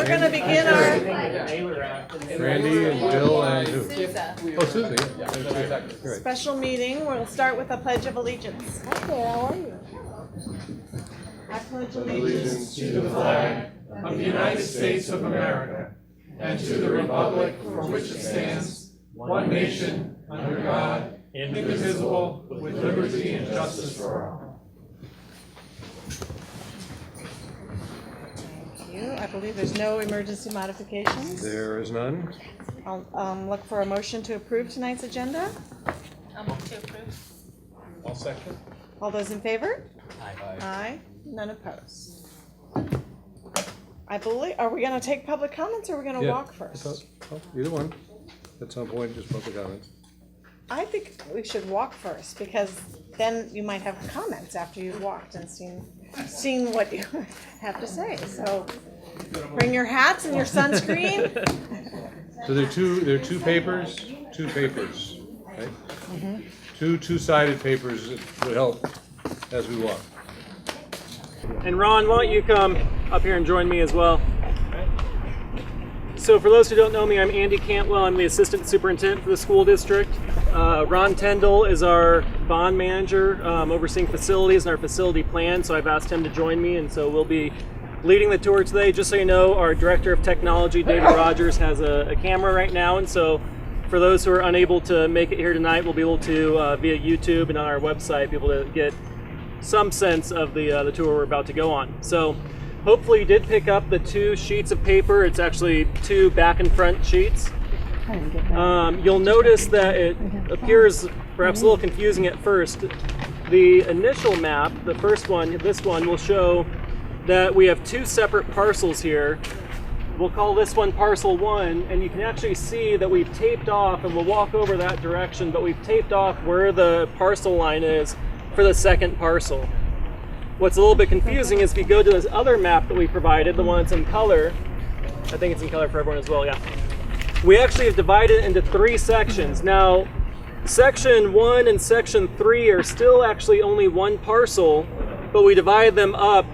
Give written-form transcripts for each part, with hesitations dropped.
we're going to begin our Randy and Bill and who? Oh, Susie. Right. special meeting. We'll start with the Pledge of Allegiance. Okay, how are you? I pledge Allegiance to the flag of the United States of America and to the republic for which it stands, one nation, under God, indivisible, with liberty and justice for all. I believe there's no emergency modifications. There is none. I'll look for a motion to approve tonight's agenda. I'll move to approve. All second. All those in favor? Aye. Aye. None opposed. I believe, are we going to take public comments or are we going to walk first? Either one. At some point, just public comments. I think we should walk first because then you might have comments after you've walked and seen what you have to say. So bring your hats and your sunscreen. So there are two papers, right? Mm-hmm. Two-sided papers that would help as we walk. And Ron, why don't you come up here and join me as well? So for those who don't know me, I'm Andy Cantwell. I'm the Assistant Superintendent for the school district. Ron Tyndall is our bond manager overseeing facilities and our facility plan, so I've asked him to join me, and so we'll be leading the tour today. Just so you know, our Director of Technology, David Rogers, has a camera right now, and so for those who are unable to make it here tonight, we'll be able to, via YouTube and on our website, be able to get some sense of the tour we're about to go on. So hopefully you did pick up the 2 sheets of paper. It's actually 2 back and front sheets. You'll notice that it appears perhaps a little confusing at first. The initial map, the first one, this one, will show that we have 2 separate parcels here. We'll call this one parcel 1, and you can actually see that we've taped off, and we'll walk over that direction, but we've taped off where the parcel line is for the second parcel. What's a little bit confusing is if you go to this other map that we provided, the one that's in color, I think it's in color for everyone as well, yeah. We actually have divided it into 3 sections. Now, section 1 and section 3 are still actually only one parcel, but we divide them up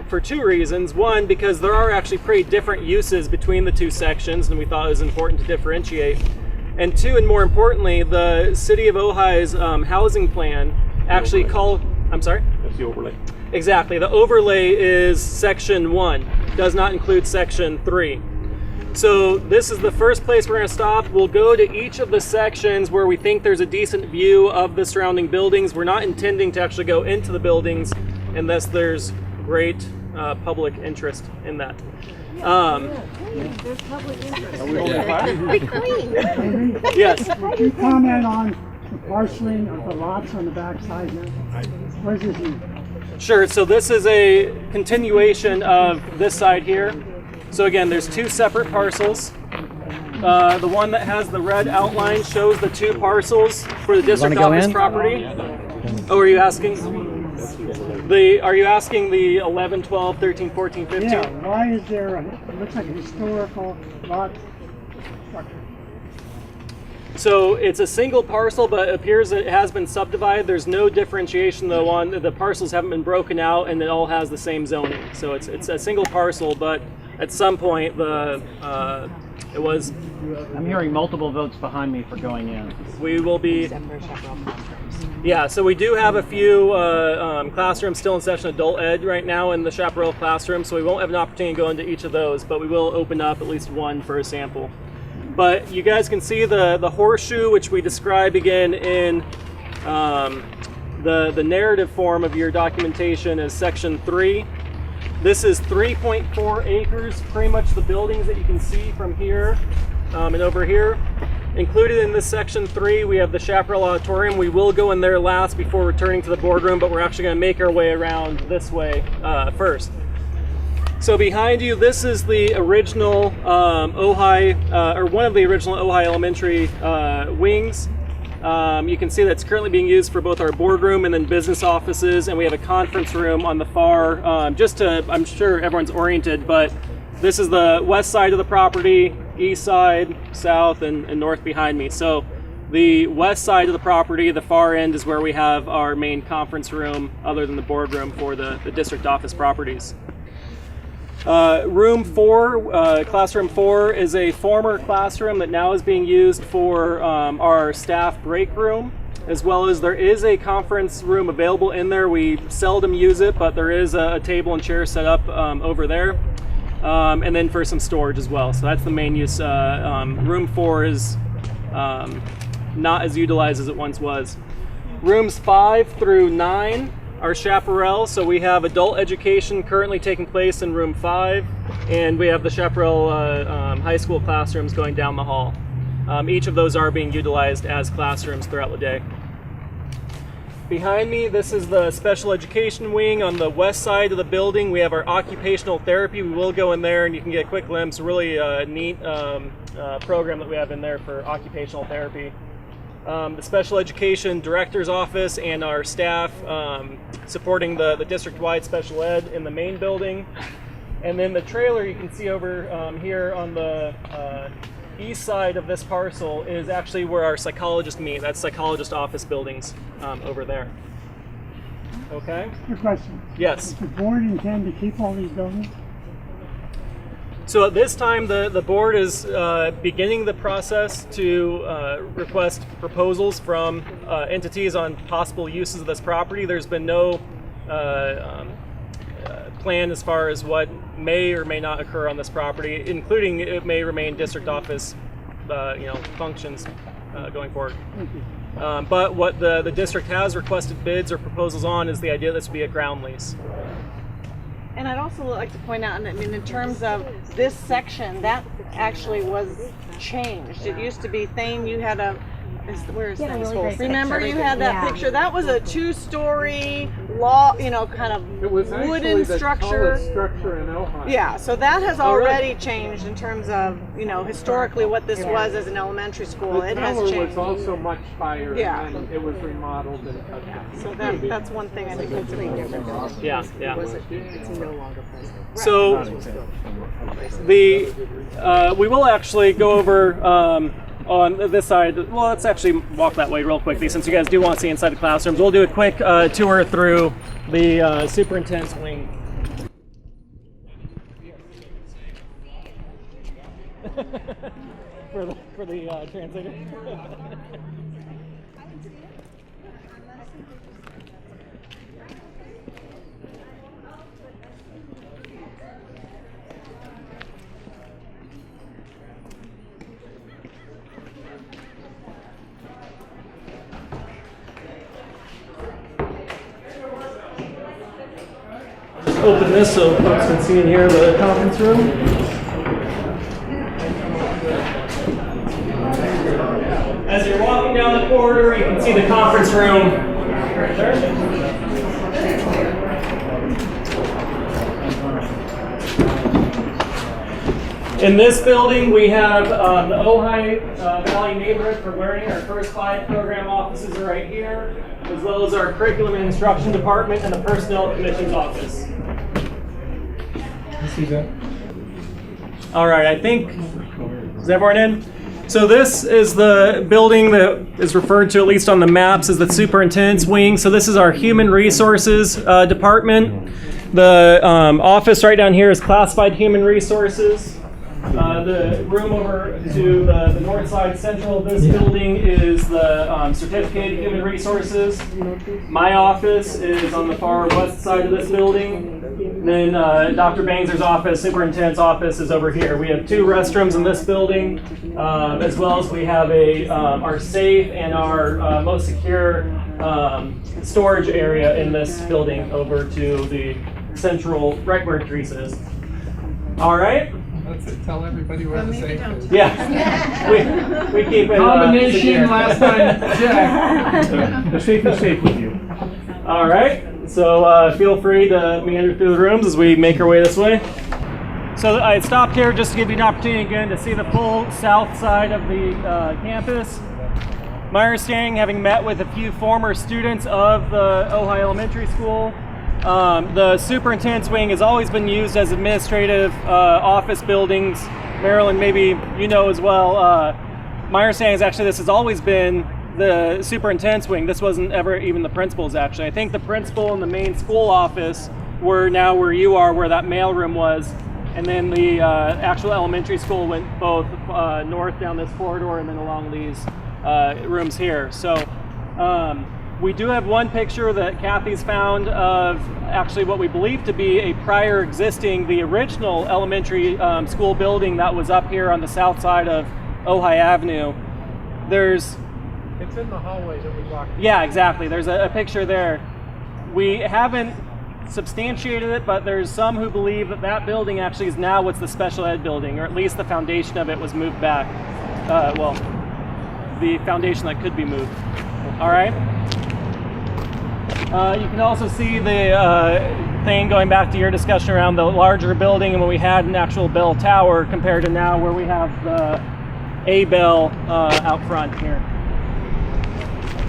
for 2 reasons. One, because there are actually pretty different uses between the 2 sections, and we thought it was important to differentiate. And 2, and more importantly, the City of Ojai's housing plan actually I'm sorry? That's the overlay. Exactly. The overlay is section 1, does not include section 3. So this is the first place we're going to stop. We'll go to each of the sections where we think there's a decent view of the surrounding buildings. We're not intending to actually go into the buildings unless there's great public interest in that. There's public interest. Be clean. Yes. Could you comment on the parceling of the lots on the back side here? What does this mean? Sure. So this is a continuation of this side here. So again, there's 2 separate parcels. The one that has the red outline shows the 2 parcels for the district office property. Oh, are you asking? Are you asking the 11, 12, 13, 14, 15? Yeah, why is there it looks like a historical lot structure? So it's a single parcel, but it appears that it has been subdivided. There's no differentiation though on the parcels haven't been broken out, and it all has the same zoning. So it's a single parcel, but at some point it was. I'm hearing multiple votes behind me for going in. We will be. Yeah, so we do have a few classrooms still in session, adult ed right now in the Chaparral classroom, so we won't have an opportunity to go into each of those, but we will open up at least one for a sample. But you guys can see the horseshoe, which we describe again in the narrative form of your documentation as section 3. This is 3.4 acres, pretty much the buildings that you can see from here and over here. Included in this section 3, we have the Chaparral Auditorium. We will go in there last before returning to the boardroom, but we're actually going to make our way around this way first. So behind you, this is the original Ojai, or one of the original Ojai Elementary wings. You can see that's currently being used for both our boardroom and then business offices, and we have a conference room on the far, I'm sure everyone's oriented, but this is the west side of the property, east side, south, and north behind me. So the west side of the property, the far end, is where we have our main conference room, other than the boardroom for the district office properties. Room 4, classroom 4, is a former classroom that now is being used for our staff break room, as well as there is a conference room available in there. We seldom use it, but there is a table and chair set up over there. And then for some storage as well. So that's the main use. Room 4 is not as utilized as it once was. Rooms 5 through 9 are chaparral. So we have adult education currently taking place in room 5, and we have the chaparral high school classrooms going down the hall. Each of those are being utilized as classrooms throughout the day. Behind me, this is the special education wing. On the west side of the building, we have our occupational therapy. We will go in there and you can get a quick glimpse. Really neat program that we have in there for occupational therapy. The special education director's office and our staff supporting the district-wide special ed in the main building. And then the trailer you can see over here on the east side of this parcel is actually where our psychologists meet. That's psychologist office buildings over there. Okay? Good question. Yes. Does the board intend to keep all these buildings? So at this time, the board is beginning the process to request proposals from entities on possible uses of this property. There's been no plan as far as what may or may not occur on this property, including it may remain district office functions going forward. But what the district has requested bids or proposals on is the idea that this would be a ground lease. And I'd also like to point out, I mean, in terms of this section, that actually was changed. It used to be Thane, you had where's Yeah, Thane's really school? great Remember picture. you had that Yeah. picture? That was a 2-story kind of It was actually wooden the structure. tallest structure in Ohio. Yeah, so that has already changed in terms of, historically what this was as an elementary school. The It has tower changed. was also much higher, Yeah. and it was remodeled and cut down. So that's one thing I think that's different. Yeah. It's no longer present. So we will actually go over on this side. Well, let's actually walk that way real quickly since you guys do want to see inside the classrooms. We'll do a quick tour through the superintendent's wing. for the translator. Open this so folks can see in here the conference room. As you're walking down the corridor, you can see the conference room right there. In this building, we have the Ojai Valley Neighborhood for Learning. Our first 5 program offices are right here, as well as our curriculum and instruction department and the personnel commission's office. All right, I think, is everyone in? So this is the building that is referred to, at least on the maps, as the superintendent's wing. So this is our human resources department. The office right down here is classified human resources. The room over to the north side central of this building is the certificated human resources. My office is on the far west side of this building. Then Dr. Bangser's office, superintendent's office, is over here. We have 2 restrooms in this building, as well as we have our safe and our most secure storage area in this building over to the central, right where Teresa is. All right. That's it. Tell everybody where the safe is. Yeah, we keep it Combination secure. last time checked. The safe is safe with you. All right, so feel free to meander through the rooms as we make our way this way. So I stopped here just to give you an opportunity again to see the full south side of the campus. My understanding, having met with a few former students of the Ojai Elementary School, the superintendent's wing has always been used as administrative office buildings. Marilyn, maybe you know as well. My understanding is actually this has always been the superintendent's wing. This wasn't ever even the principal's actually. I think the principal and the main school office were now where you are, where that mailroom was, And then the actual elementary school went both north down this corridor and then along these rooms here. So we do have one picture that Kathy's found of actually what we believe to be a prior existing, the original elementary school building that was up here on the south side of Ojai Avenue. It's in the hallway that we walked. Yeah, exactly. There's a picture there. We haven't substantiated it, but there's some who believe that that building actually is now what's the special ed building, or at least the foundation of it was moved back. Well, the foundation that could be moved. All right. You can also see the thing going back to your discussion around the larger building and when we had an actual bell tower compared to now where we have the A bell out front here.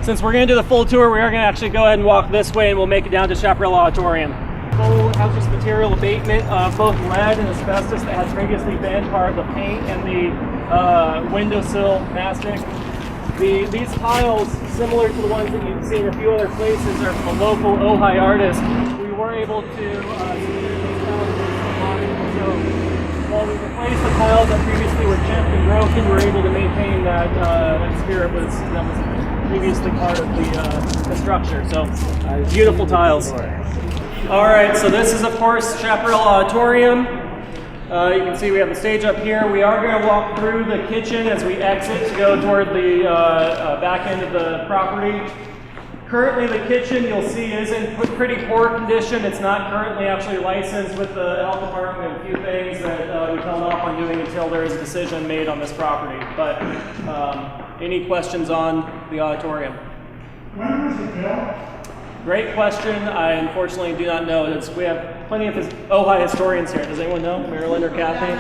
Since we're going to do the full tour, we are going to actually go ahead and walk this way and we'll make it down to Chaparral Auditorium. Full hazardous material abatement of both lead and asbestos that had previously been part of the paint and the windowsill mastic. These tiles, similar to the ones that you've seen a few other places, are from a local Ojai artist. We were able to secure these tiles online. So while we replaced the tiles that previously were chipped and broken, we're able to maintain that spirit that was previously part of the structure. So beautiful tiles. All right, so this is of course Chaparral Auditorium. You can see we have the stage up here. We are going to walk through the kitchen as we exit to go toward the back end of the property. Currently the kitchen, you'll see, is in pretty poor condition. It's not currently actually licensed with the health department. A few things that we've held off on doing until there is a decision made on this property. But any questions on the auditorium? When was it built? Great question. I unfortunately do not know. We have plenty of Ojai historians here. Does anyone know? Marilyn or Kathy?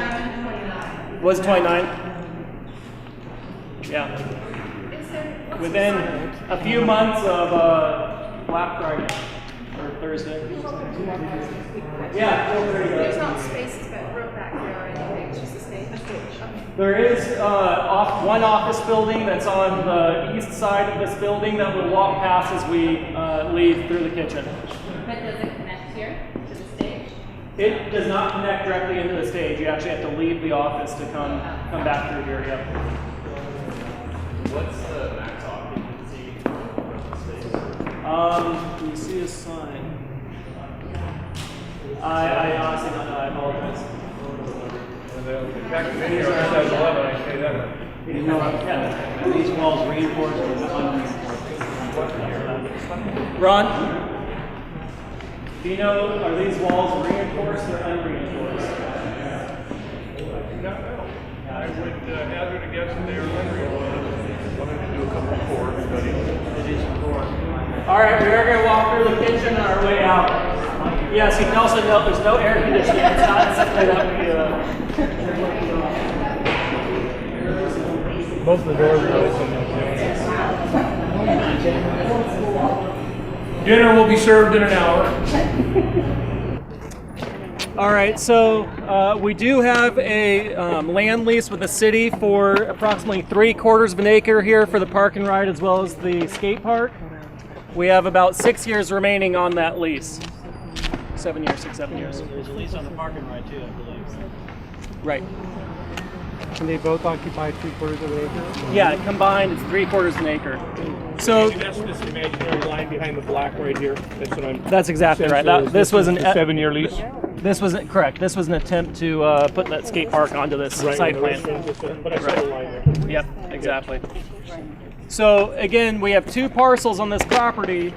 Was 29? Yeah. Within a few months of Black Friday or Thursday. Yeah, There's not spaces that room back there or anything, it's just a stage. There is one office building that's on the east side of this building that we'll walk past as we leave through the kitchen. But does it connect here to the stage? It does not connect directly into the stage. You actually have to leave the office to come back through here. Yep. What's the max occupancy of the space? Can you see a sign? I honestly don't know. I apologize. Back in video, it says 11, I say that. Yeah. Are these walls reinforced or unreinforced? Ron, do you know, are these walls reinforced or unreinforced? I would hazard a guess that they are unreal. Wanted to do a couple of core studies. It is core. All right, we are going to walk through the kitchen on our way out. Yes, you can also note there's no air conditioning. It's not something that we Most of the doors are open. Dinner will be served in an hour. All right, so we do have a land lease with the city for approximately 3/4 of an acre here for the park and ride as well as the skate park. We have about 6 years remaining on that lease. 7 years, 6, 7 years. There's a lease on the park and ride too, I believe. Right. And they both occupy 3/4 of an acre? Yeah, combined it's 3/4 of an acre. So That's this imaginary line behind the black right here. That's what I'm. that's exactly right. So This was an 7-year lease. This was correct. This was an attempt to put that skate park onto this site plan. But I saw the line there. Yep, exactly. So again, we have two parcels on this property.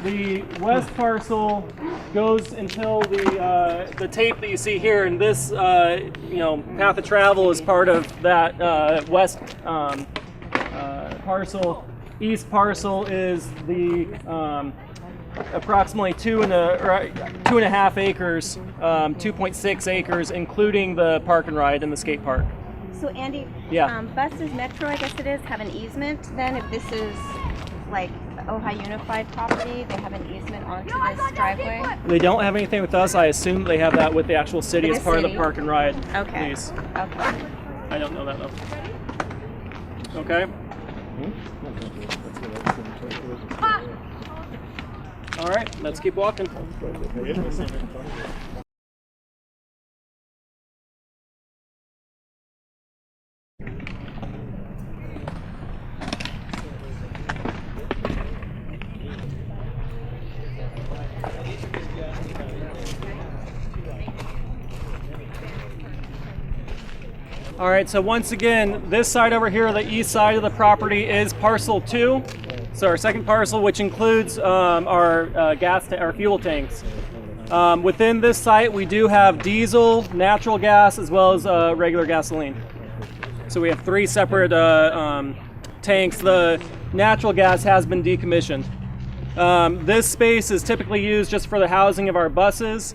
The west parcel goes until the tape that you see here, and this path of travel is part of that west parcel. East parcel is the approximately 2.5 acres, 2.6 acres, including the park and ride and the skate park. So Andy, Yeah. buses, Metro, I guess it is, have an easement then if this is like the Ojai Unified property, they have an easement onto this driveway? They don't have anything with us. I assume they have that with the actual city With as the part of the city? park and ride Okay. lease. Okay. I don't know that though. Okay. All right, let's keep walking. All right, so once again, this side over here, the east side of the property is parcel 2. So our second parcel, which includes our our fuel tanks. Within this site, we do have diesel, natural gas, as well as regular gasoline. So we have 3 separate tanks. The natural gas has been decommissioned. This space is typically used just for the housing of our buses.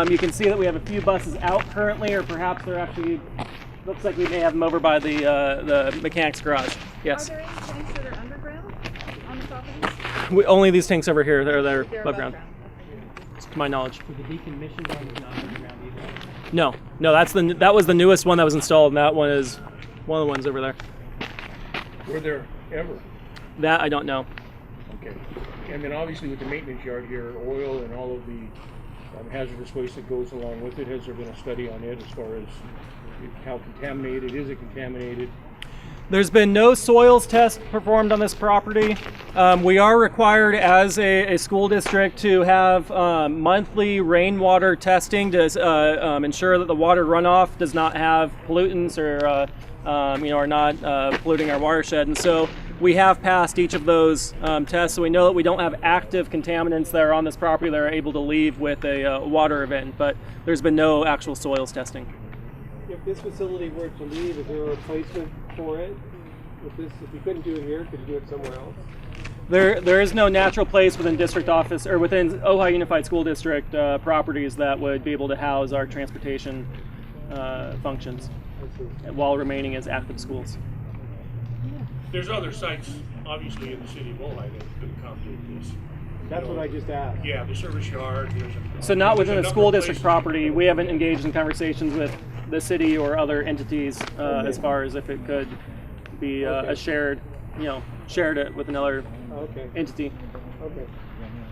You can see that we have a few buses out currently, or perhaps they're actually, looks like we may have them over by the mechanics garage. Yes. Are there any tanks that are underground on the property? Only these tanks over here, they're They're above ground, to my knowledge. The decommissioned one is not underground either. No, that was the newest one that was installed, and that one is one of the ones over there. Were there ever? That I don't know. Okay. And then obviously with the maintenance yard here, oil and all of the hazardous waste that goes along with it, has there been a study on it as far as how contaminated? Is it contaminated? There's been no soils test performed on this property. We are required as a school district to have monthly rainwater testing to ensure that the water runoff does not have pollutants or are not polluting our watershed. And so we have passed each of those tests, so we know that we don't have active contaminants that are on this property that are able to leave with a water event, but there's been no actual soils testing. If this facility were to leave, is there a replacement for it? If you couldn't do it here, could you do it somewhere else? There is no natural place within district office or within Ojai Unified School District properties that would be able to house our transportation functions while remaining as active schools. There's other sites, obviously, in the city of Ojai that could accommodate this. That's what I just asked. Yeah, the service yard. So not within there's a a school number of district places. property. We haven't engaged in conversations with the city or other entities as far as if it could be a shared it with another Okay. entity.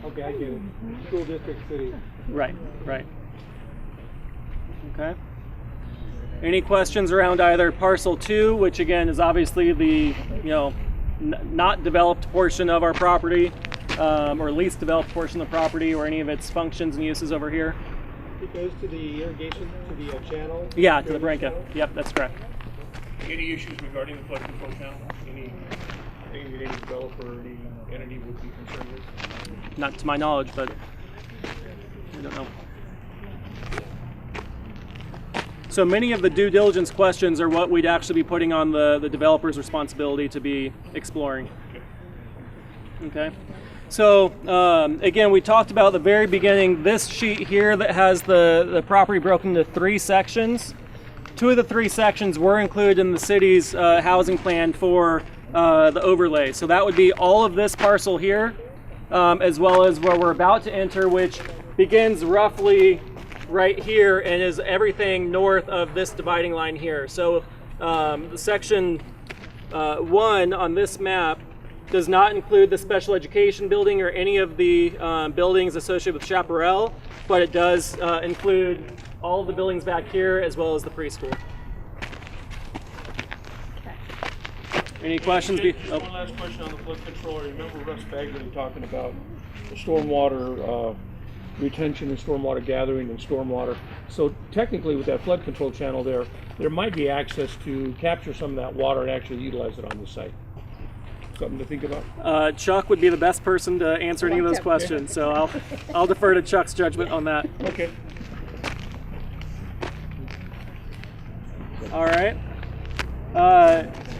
Okay, I get it. School district, city. Right. Okay. Any questions around either parcel 2, which again is obviously the not developed portion of our property, or least developed portion of the property, or any of its functions and uses over here? It goes to the irrigation, to the channel? Yeah, to the Branca. Yep, that's correct. Any issues regarding the flood control channel? Anything that any developer or any entity would be concerned with? Not to my knowledge, but I don't know. So many of the due diligence questions are what we'd actually be putting on the developer's responsibility to be exploring. Okay. So again, we talked about at the very beginning this sheet here that has the property broken into 3 sections. 2 of the 3 sections were included in the city's housing plan for the overlay. So that would be all of this parcel here, as well as where we're about to enter, which begins roughly right here and is everything north of this dividing line here. So the section 1 on this map does not include the special education building or any of the buildings associated with Chaparral, but it does include all of the buildings back here as well as the preschool. Any questions? One last question on the flood control. I remember Russ Bagley talking about the stormwater retention and stormwater gathering and stormwater. So technically with that flood control channel there might be access to capture some of that water and actually utilize it on the site. Something to think about? Chuck would be the best person to answer any of those questions, so I'll defer to Chuck's judgment on that. Okay. All right.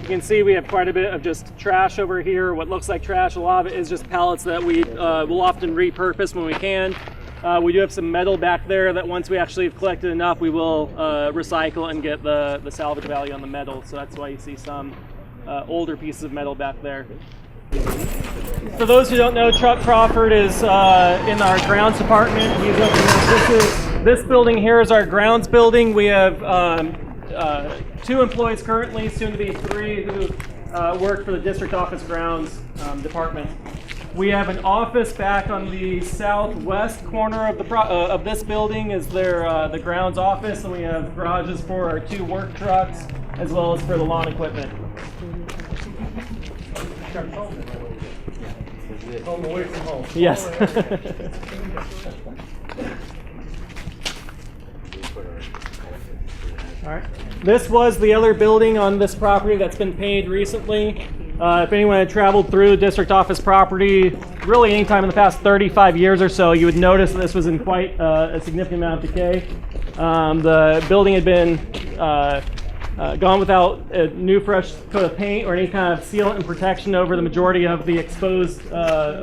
You can see we have quite a bit of just trash over here. What looks like trash, a lot of it is just pallets that we will often repurpose when we can. We do have some metal back there that once we actually have collected enough, we will recycle and get the salvage value on the metal. So that's why you see some older pieces of metal back there. For those who don't know, Chuck Crawford is in our grounds department. He's up this building here is our grounds building. We have 2 employees currently, soon to be 3, who work for the district office grounds department. We have an office back on the southwest corner of this building is the grounds office, and we have garages for our 2 work trucks as well as for the lawn equipment. Home away from home. Yes. All right. This was the other building on this property that's been paid recently. If anyone had traveled through the district office property, really anytime in the past 35 years or so, you would notice that this was in quite a significant amount of decay. The building had been gone without a new fresh coat of paint or any kind of sealant and protection over the majority of the exposed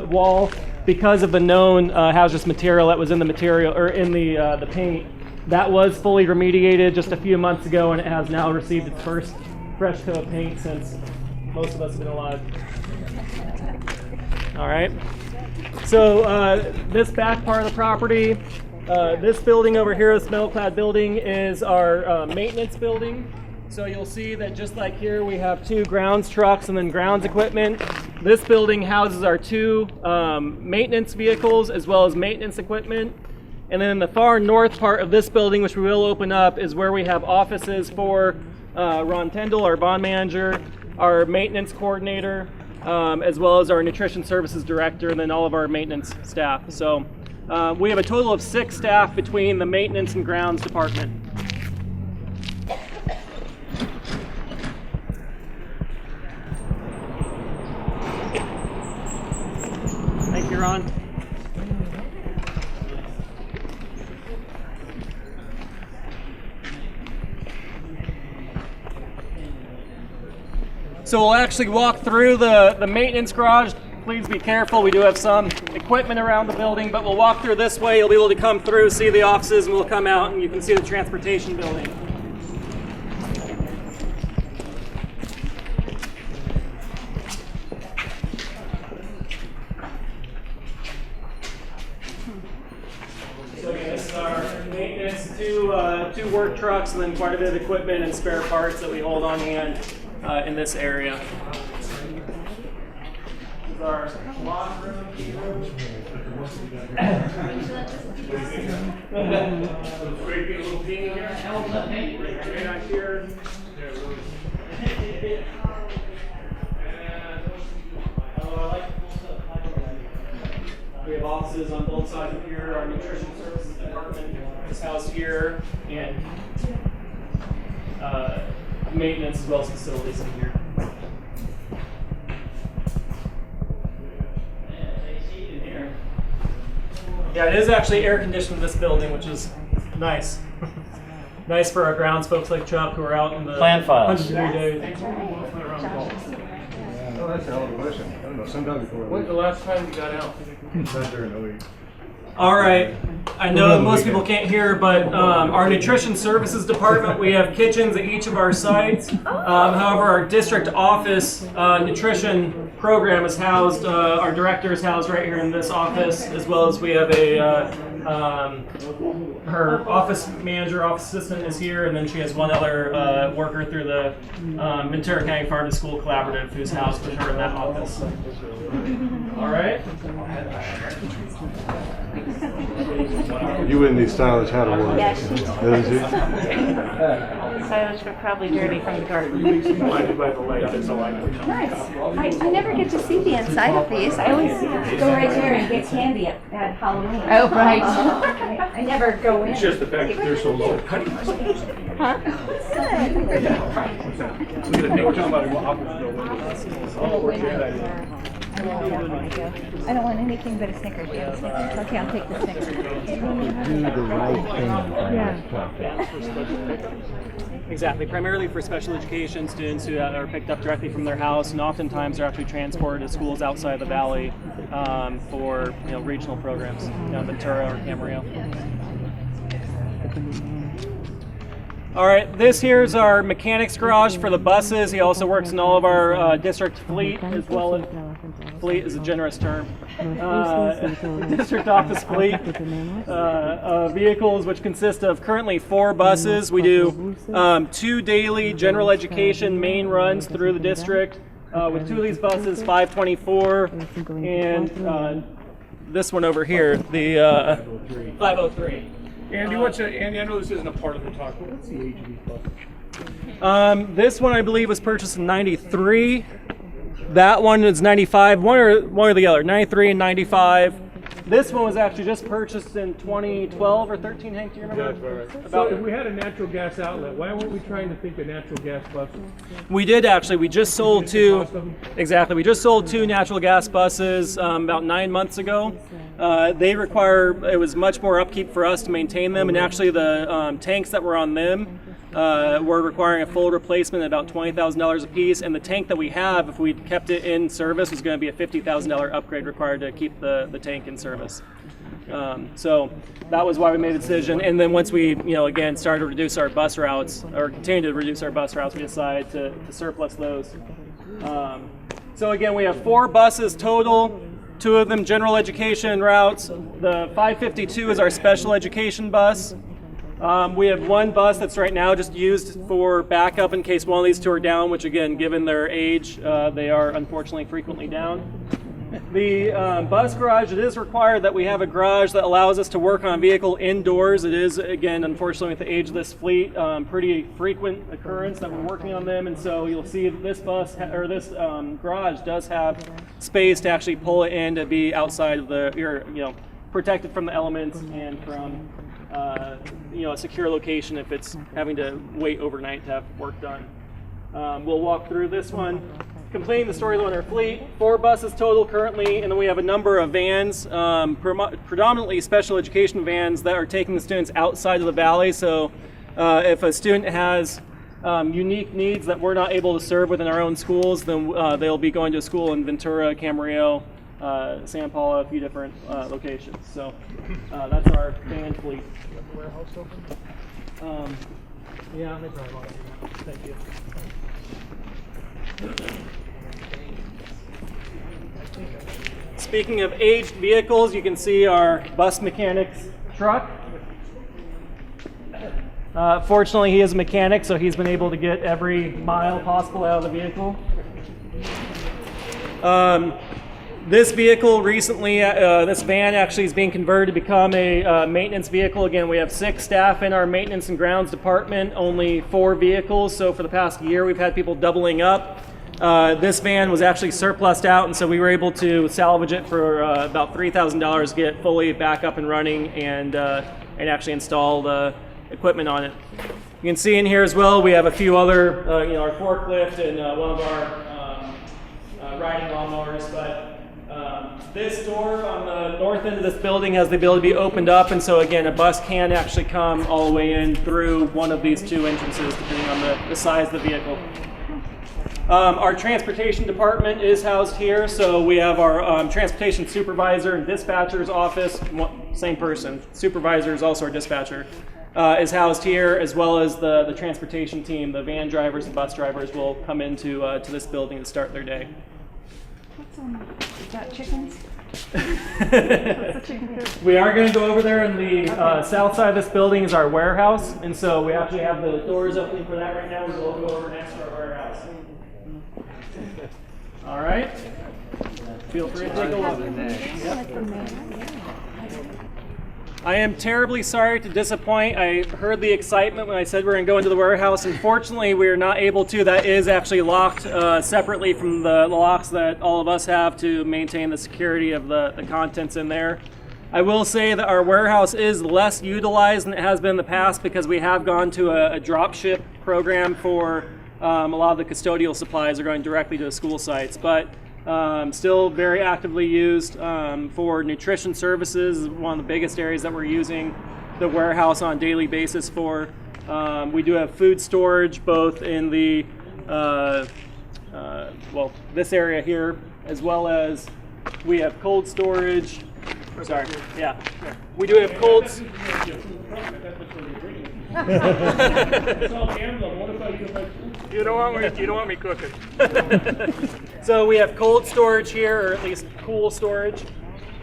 wall because of the known hazardous material that was in the material or in the paint. That was fully remediated just a few months ago, and it has now received its first fresh coat of paint since most of us have been alive. All right. So this back part of the property, this building over here, this metal-clad building, is our maintenance building. So you'll see that just like here, we have 2 grounds trucks and then grounds equipment. This building houses our 2 maintenance vehicles as well as maintenance equipment. And then in the far north part of this building, which we will open up, is where we have offices for Ron Tendall, our bond manager, our maintenance coordinator, as well as our nutrition services director, and then all of our maintenance staff. So we have a total of 6 staff between the maintenance and grounds department. Thank you, Ron. So we'll actually walk through the maintenance garage. Please be careful. We do have some equipment around the building, but we'll walk through this way. You'll be able to come through, see the offices, and we'll come out and you can see the transportation building. So again, this is our maintenance, two work trucks, and then quite a bit of equipment and spare parts that we hold on hand in this area. This is our locker room, key room. Great, get a little peek in here. Right here. We have offices on both sides of here. Our nutrition services department is housed here, and maintenance as well as facilities in here. Yeah, it is actually air conditioned in this building, which is nice. Nice for our grounds folks like Chuck who are out in the Plan files. 100-degree days. Oh, that's a hell of a question. I don't know, sometime before. When's the last time you got out? Not during the week. All right. I know that most people can't hear, but our nutrition services department, we have kitchens at each of our sites. However, our district office nutrition program is housed, our director is housed right here in this office, as well as we have her office manager, office assistant is here, and then she has one other worker through the Ventura County Farm to School Collaborative who's housed with her in that office. All right. You wouldn't need stylish how to work. Yes. Doesn't she? Stylish, but probably dirty from the garden. Blinded by the light, that's all I know. Nice. I never get to see the inside of these. I always go right there and get candy at Halloween. Oh, right. I never go in. It's just the fact that they're so low. Huh? I don't want anything but a Snickers. You have a Snickers? Okay, I'll take the Snickers. Do the right thing. Yeah. Exactly, primarily for special education students who are picked up directly from their house, and oftentimes they're actually transported to schools outside the valley for regional programs, Ventura or Camarillo. All right, this here is our mechanics garage for the buses. He also works in all of our district fleet, as well as fleet is a generous term. District office fleet vehicles, which consist of currently 4 buses. We do 2 daily general education main runs through the district with 2 of these buses, 524 and this one over here, the 503. Andy, Andy, I know this isn't a part of the talk, but what's the age of these buses? This one I believe was purchased in '93. That one is '95. One or the other, '93 and '95. This one was actually just purchased in 2012 or 13, Hank, do you remember? So if we had a natural gas outlet, why weren't we trying to think of natural gas buses? We did actually. We just sold two. Exactly. We just sold two natural gas buses about 9 months ago. They require, it was much more upkeep for us to maintain them, and actually the tanks that were on them were requiring a full replacement at about $20,000 a piece, and the tank that we have, if we kept it in service, was going to be a $50,000 upgrade required to keep the tank in service. So that was why we made the decision. And then once we, again, started to reduce our bus routes, or continue to reduce our bus routes, we decided to surplus those. So again, we have 4 buses total, 2 of them general education routes. The 552 is our special education bus. We have 1 bus that's right now just used for backup in case one of these 2 are down, which again, given their age, they are unfortunately frequently down. The bus garage, it is required that we have a garage that allows us to work on a vehicle indoors. It is, again, unfortunately with the age of this fleet, pretty frequent occurrence that we're working on them, and so you'll see that this bus, or this garage does have space to actually pull it in to be outside of the, protected from the elements and from, a secure location if it's having to wait overnight to have work done. We'll walk through this one. Completing the story loaner fleet, 4 buses total currently, and then we have a number of vans, predominantly special education vans that are taking the students outside of the valley. So if a student has unique needs that we're not able to serve within our own schools, then they'll be going to a school in Ventura, Camarillo, San Paulo, a few different locations. So that's our van fleet. Warehouse open? Yeah, they probably want to do that. Thank you. Speaking of aged vehicles, you can see our bus mechanic's truck. Fortunately, he is a mechanic, so he's been able to get every mile possible out of the vehicle. This vehicle recently, this van actually is being converted to become a maintenance vehicle. Again, we have 6 staff in our maintenance and grounds department, only 4 vehicles. So for the past year, we've had people doubling up. This van was actually surplused out, and so we were able to salvage it for about $3,000 to get it fully back up and running and actually install the equipment on it. You can see in here as well, we have a few other, our forklift and one of our riding lawnmowers, but this door on the north end of this building has the ability to be opened up, and so again, a bus can actually come all the way in through one of these 2 entrances, depending on the size of the vehicle. Our transportation department is housed here, so we have our transportation supervisor and dispatcher's office, same person. Supervisor is also our dispatcher, is housed here, as well as the transportation team. The van drivers and bus drivers will come into to this building to start their day. What's is that chickens? We are going to go over there, and the south side of this building is our warehouse, and so we actually have the doors open for that right now. We'll go over next to our warehouse. All right. Feel free to take a look. I am terribly sorry to disappoint. I heard the excitement when I said we're going to go into the warehouse. Unfortunately, we are not able to. That is actually locked separately from the locks that all of us have to maintain the security of the contents in there. I will say that our warehouse is less utilized than it has been in the past because we have gone to a drop ship program for a lot of the custodial supplies are going directly to the school sites, but still very actively used for nutrition services. One of the biggest areas that we're using the warehouse on a daily basis for. We do have food storage both in the this area here, as well as we have cold storage. Sorry, yeah, we do have cold. You don't want me cooking. So we have cold storage here, or at least cool storage,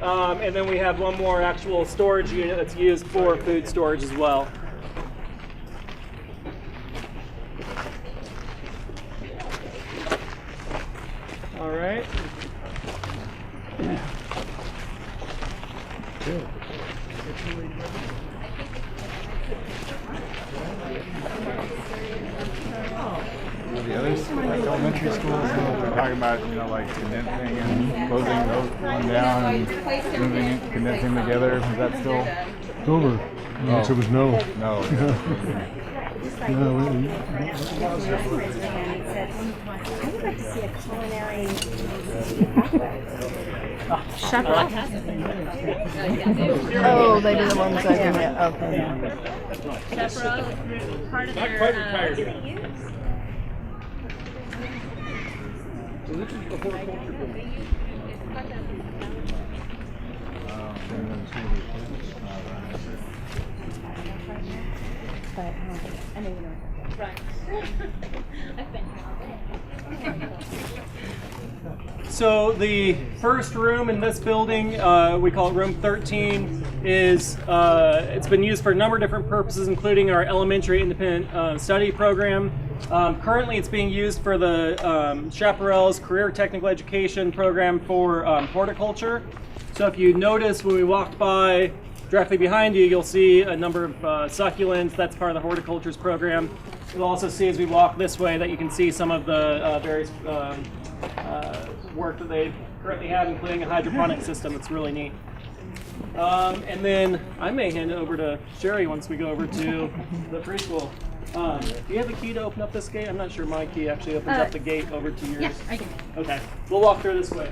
and then we have one more actual storage unit that's used for food storage as well. All right. the others, like elementary schools, they're talking about, like condensing and closing those one down and moving it, condensing together. Is that still? It's over. The answer was no. No. I would like to see a culinary chaperone. Oh, they do the ones I do. Yeah. Okay. Chaperone, part of Not their, quite retired yet. So this is the horticulture building. But I know you know. Right. I've been here all day. So the first room in this building, we call it room 13, is it's been used for a number of different purposes, including our elementary independent study program. Currently, it's being used for the Chaparral's Career Technical Education program for horticulture. So if you notice when we walked by, directly behind you, you'll see a number of succulents. That's part of the horticulture's program. You'll also see as we walk this way that you can see some of the various work that they currently have, including a hydroponic system. It's really neat. And then I may hand it over to Sherry once we go over to the preschool. Do you have a key to open up this gate? I'm not sure my key actually opens up the gate over to yours. Yeah, I can. Okay, we'll walk through this way.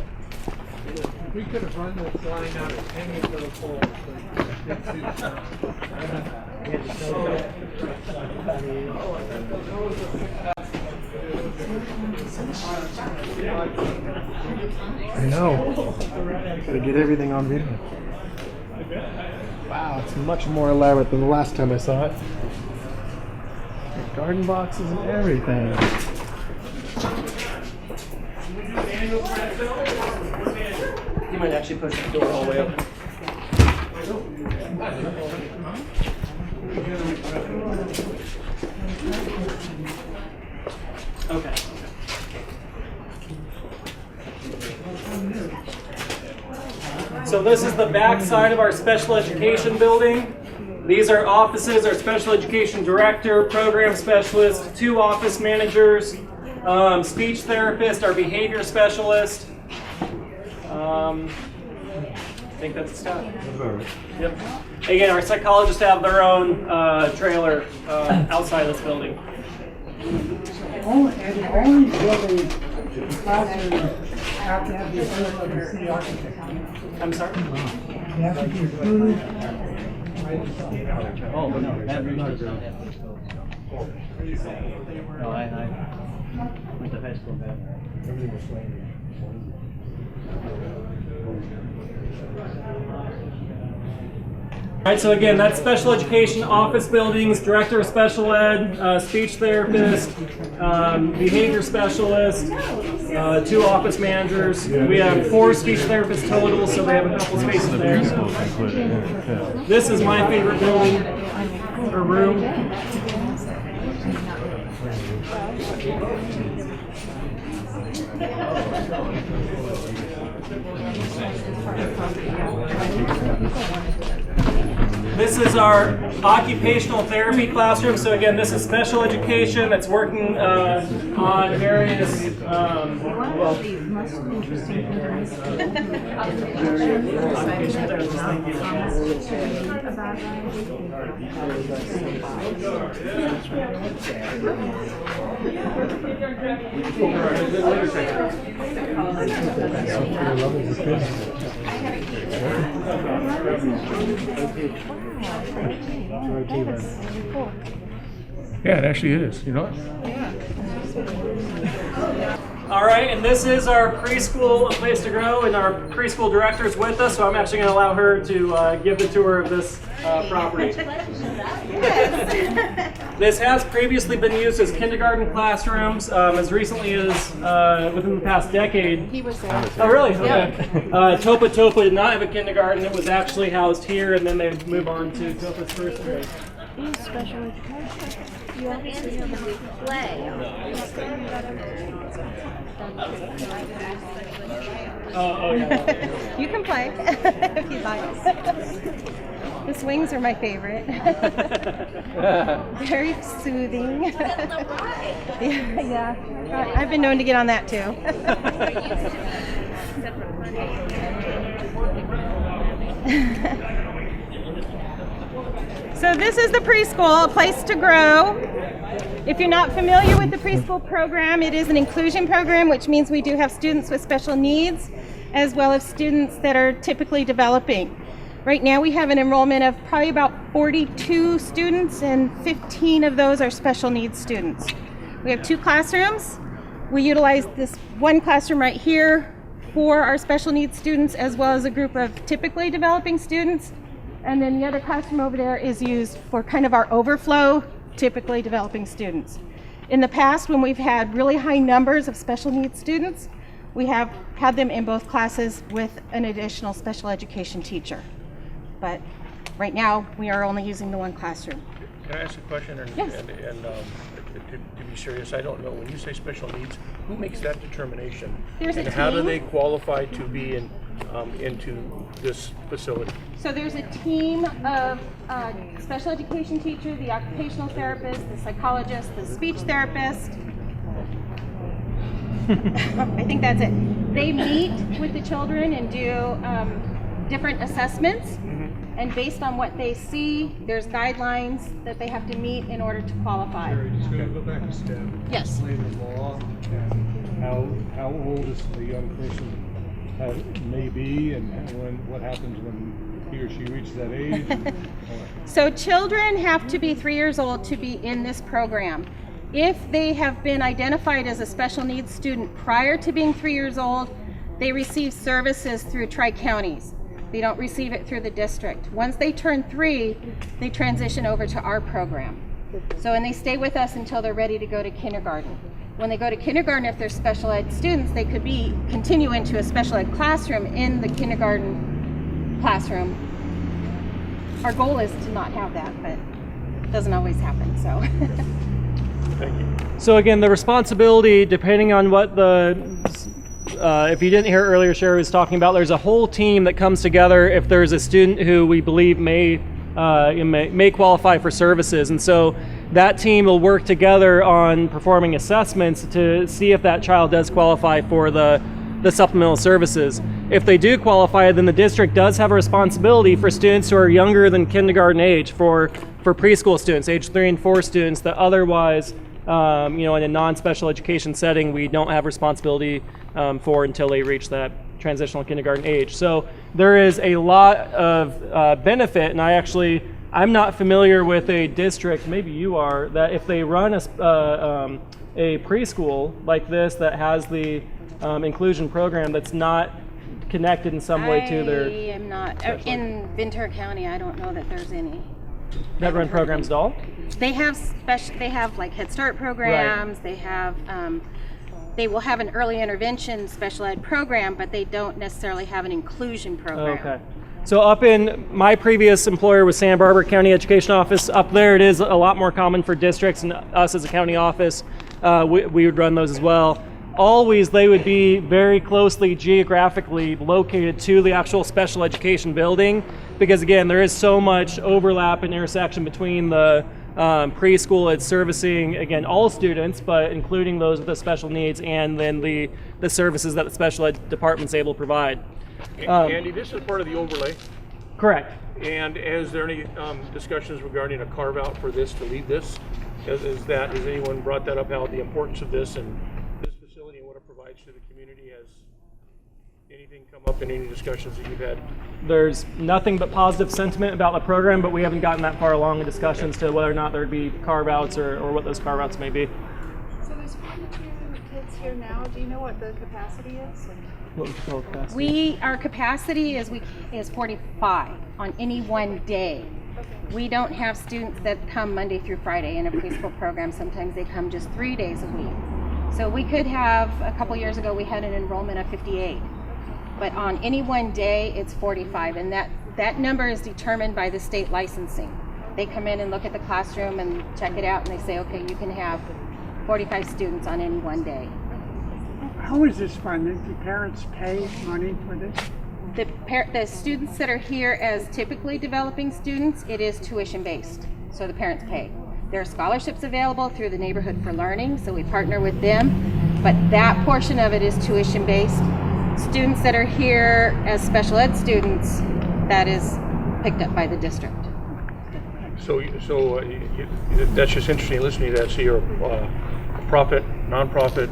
We could have run this line out of any of those holes. I know. Gotta get everything on video. Wow, it's much more elaborate than the last time I saw it. Garden boxes and everything. You might actually push the door all the way up. Okay. So this is the back side of our special education building. These are offices, our special education director, program specialist, 2 office managers, speech therapist, our behavior specialist. I think that's a stop. Yep. Again, our psychologists have their own trailer outside this building. Only building classrooms have to have the ability to see architecture. I'm sorry? They have to be approved. Oh, no, that roosters don't have. No, I went to high school back. All right, so again, that's special education office buildings, director of special ed, speech therapist, behavior specialist, 2 office managers. We have 4 speech therapists total, so they have a couple spaces there. This is my favorite building, or room. This is our occupational therapy classroom. So again, this is special education that's working on various Yeah, it actually is. You know what? All right, and this is our preschool A Place to Grow, and our preschool director is with us, so I'm actually going to allow her to give the tour of this property. This has previously been used as kindergarten classrooms, as recently as within the past decade. He was there. Oh, really? Okay. Topa Topa did not have a kindergarten. It was actually housed here, and then they would move on to Topa's first grade. Use special education. You obviously have to play. Oh, okay. You can play if you'd like. The swings are my favorite. Very soothing. yeah. I've been known to get on that too. So this is the preschool, a place to grow. If you're not familiar with the preschool program, it is an inclusion program, which means we do have students with special needs, as well as students that are typically developing. Right now we have an enrollment of probably about 42 students, and 15 of those are special needs students. We have 2 classrooms. We utilize this one classroom right here for our special needs students, as well as a group of typically developing students. And then the other classroom over there is used for kind of our overflow, typically developing students. In the past, when we've had really high numbers of special needs students, we have had them in both classes with an additional special education teacher. But right now, we are only using the one classroom. Can I ask a question? Yes. And to be serious, I don't know. When you say special needs, who makes that determination? There's a and how do team. they qualify to be into this facility? So there's a team of special education teacher, the occupational therapist, the psychologist, the speech therapist. I think that's it. They meet with the children and do different assessments. And based on what they see, there's guidelines that they have to meet in order to qualify. Just gonna go back a step. Yes. Explain the law and how old is the young person may be, and what happens when he or she reaches that age. So children have to be 3 years old to be in this program. If they have been identified as a special needs student prior to being 3 years old, they receive services through Tri-Counties. They don't receive it through the district. Once they turn 3, they transition over to our program. So, and they stay with us until they're ready to go to kindergarten. When they go to kindergarten, if they're special ed students, they could continue into a special ed classroom in the kindergarten classroom. Our goal is to not have that, but it doesn't always happen, so. Thank you. So again, the responsibility, depending on what if you didn't hear earlier, Sherry was talking about, there's a whole team that comes together if there's a student who we believe may qualify for services. And so that team will work together on performing assessments to see if that child does qualify for the supplemental services. If they do qualify, then the district does have a responsibility for students who are younger than kindergarten age, for preschool students, age 3 and 4 students that otherwise, in a non-special education setting, we don't have responsibility for until they reach that transitional kindergarten age. So there is a lot of benefit, and I'm not familiar with a district, maybe you are, that if they run a preschool like this that has the inclusion program that's not connected in some way to their... I am not. In Ventura County, I don't know that there's any. That run programs at all? They have like Head Start programs, right. They have, they will have an early intervention special ed program, but they don't necessarily have an inclusion program. Okay. So up in my previous employer was Santa Barbara County Education Office. Up there it is a lot more common for districts, and us as a county office, we would run those as well. Always they would be very closely geographically located to the actual special education building, because again, there is so much overlap and intersection between the preschool it's servicing, again, all students, but including those with the special needs, and then the services that the special ed department's able to provide. Andy, this is part of the overlay. Correct. And is there any discussions regarding a carve out for this to lead this? Has anyone brought that up, how the importance of this and this facility and what it provides to the community? Has anything come up in any discussions that you've had? There's nothing but positive sentiment about the program, but we haven't gotten that far along in discussions to whether or not there'd be carve outs or what those carve outs may be. So there's 42 kids here now. Do you know what the capacity is? What was the total capacity? Our capacity is 45 on any one day. We don't have students that come Monday through Friday in a preschool program. Sometimes they come just 3 days a week. So we could have, a couple years ago, we had an enrollment of 58. But on any one day, it's 45. And that number is determined by the state licensing. They come in and look at the classroom and check it out, and they say, okay, you can have 45 students on any one day. How is this funded? Do parents pay money for this? The students that are here as typically developing students, it is tuition based, so the parents pay. There are scholarships available through the Neighborhood for Learning, so we partner with them, but that portion of it is tuition based. Students that are here as special ed students, that is picked up by the district. So that's just interesting listening to that. So you're a profit, nonprofit,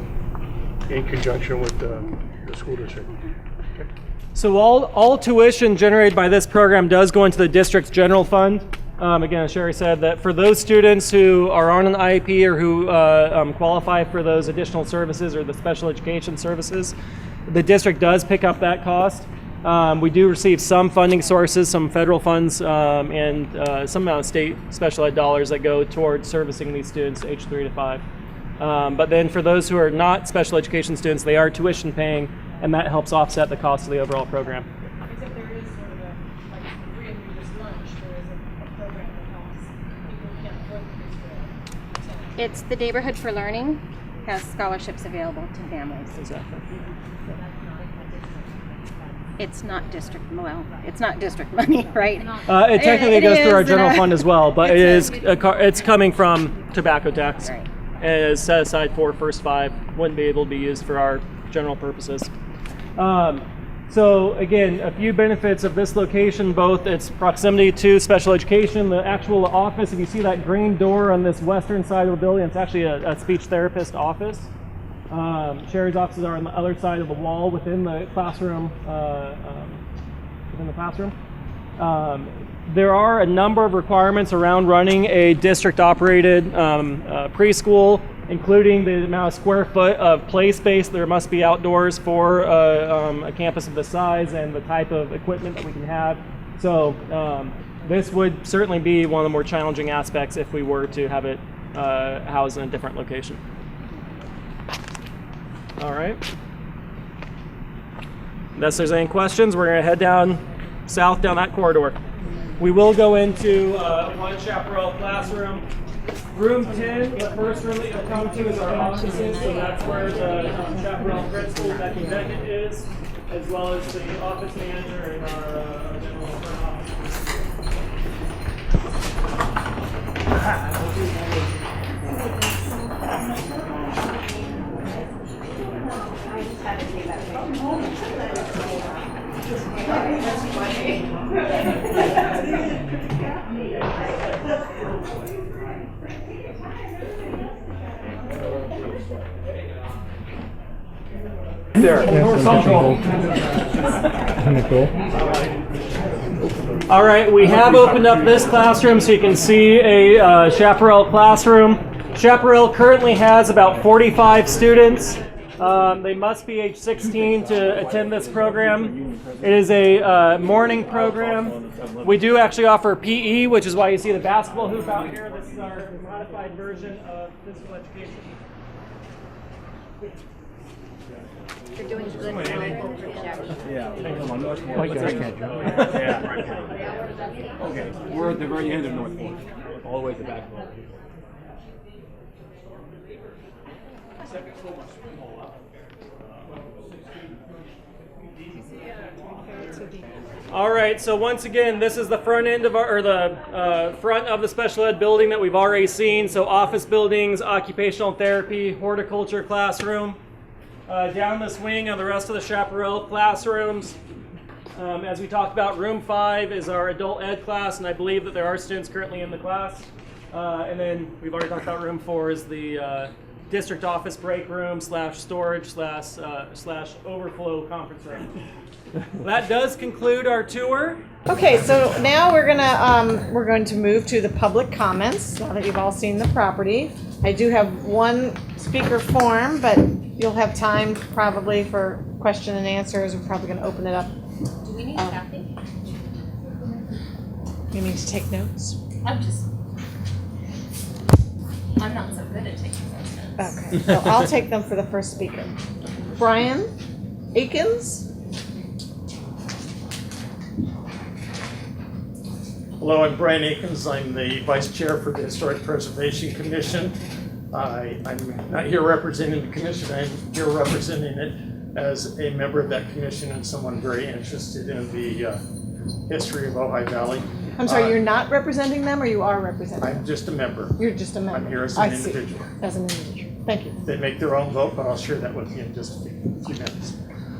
in conjunction with the school district. Okay. So all tuition generated by this program does go into the district's general fund. Again, as Sherry said, that for those students who are on an IEP or who qualify for those additional services or the special education services, the district does pick up that cost. We do receive some funding sources, some federal funds, and some amount of state special ed dollars that go towards servicing these students age 3 to 5. But then for those who are not special education students, they are tuition paying, and that helps offset the cost of the overall program. Except there is sort of like free and reduced lunch, there is a program that helps people who can't afford the preschool. It's the Neighborhood for Learning has scholarships available to families. Exactly. It's not district, well, it's not district money, right? It technically goes through our general fund as well, but it's coming from tobacco tax. Right. And it's set aside for first 5, wouldn't be able to be used for our general purposes. So again, a few benefits of this location, both its proximity to special education, the actual office, if you see that green door on this western side of the building, it's actually a speech therapist office. Sherry's offices are on the other side of the wall within the classroom. There are a number of requirements around running a district-operated preschool, including the amount of square foot of play space there must be outdoors for a campus of this size and the type of equipment that we can have. So this would certainly be one of the more challenging aspects if we were to have it housed in a different location. All right. Unless there's any questions, we're going to head down south down that corridor. We will go into one chaparral classroom. Room 10, the first room that you'll come to is our offices, so that's where the chaparral principal, Becky Beckett, is, as well as the office manager and our general front office. There. Kind of cool. All right, we have opened up this classroom so you can see a Chaparral classroom. Chaparral currently has about 45 students. They must be age 16 to attend this program. It is a morning program. We do actually offer PE, which is why you see the basketball hoop out here. This is our modified version of physical education. You're doing good. Yeah. Come on, North Fork. Yeah. Okay, we're at the very end of North Fork, all the way to the back. All right, so once again, this is the front end of our, or the front of the special ed building that we've already seen. So office buildings, occupational therapy, horticulture classroom. Down this wing are the rest of the Chaparral classrooms. As we talked about, room 5 is our adult ed class, and I believe that there are students currently in the class. And then we've already talked about room 4 is the district office break room / storage / overflow conference room. That does conclude our tour. Okay, so now we're going to move to the public comments. Now that you've all seen the property, I do have one speaker form, but you'll have time probably for question and answers. We're probably going to open it up. Do we need Kathy? You need to take notes. I'm not so good at taking those notes. Okay, so I'll take them for the first speaker. Brian Akins. Hello, I'm Brian Akins. I'm the Vice Chair for the Historic Preservation Commission. I'm not here representing the commission. I'm here representing it as a member of that commission and someone very interested in the history of Ojai Valley. I'm sorry, you're not representing them, or you are representing them? I'm just a member. You're just a member? I'm here as I an see. individual. As an individual. Thank you. They make their own vote, but I'll share that with you in just a few minutes.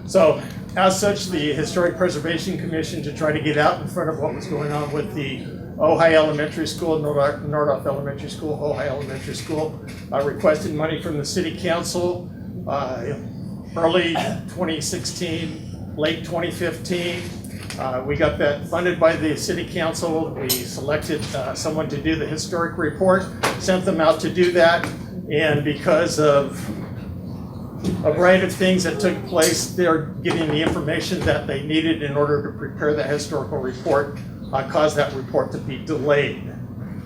So, as such, the Historic Preservation Commission, to try to get out in front of what was going on with the Ojai Elementary School, Nordoff Elementary School, Ojai Elementary School, requested money from the City Council early 2016, late 2015. We got that funded by the City Council. We selected someone to do the historic report, sent them out to do that, and because of a variety of things that took place, they're getting the information that they needed in order to prepare the historical report, caused that report to be delayed.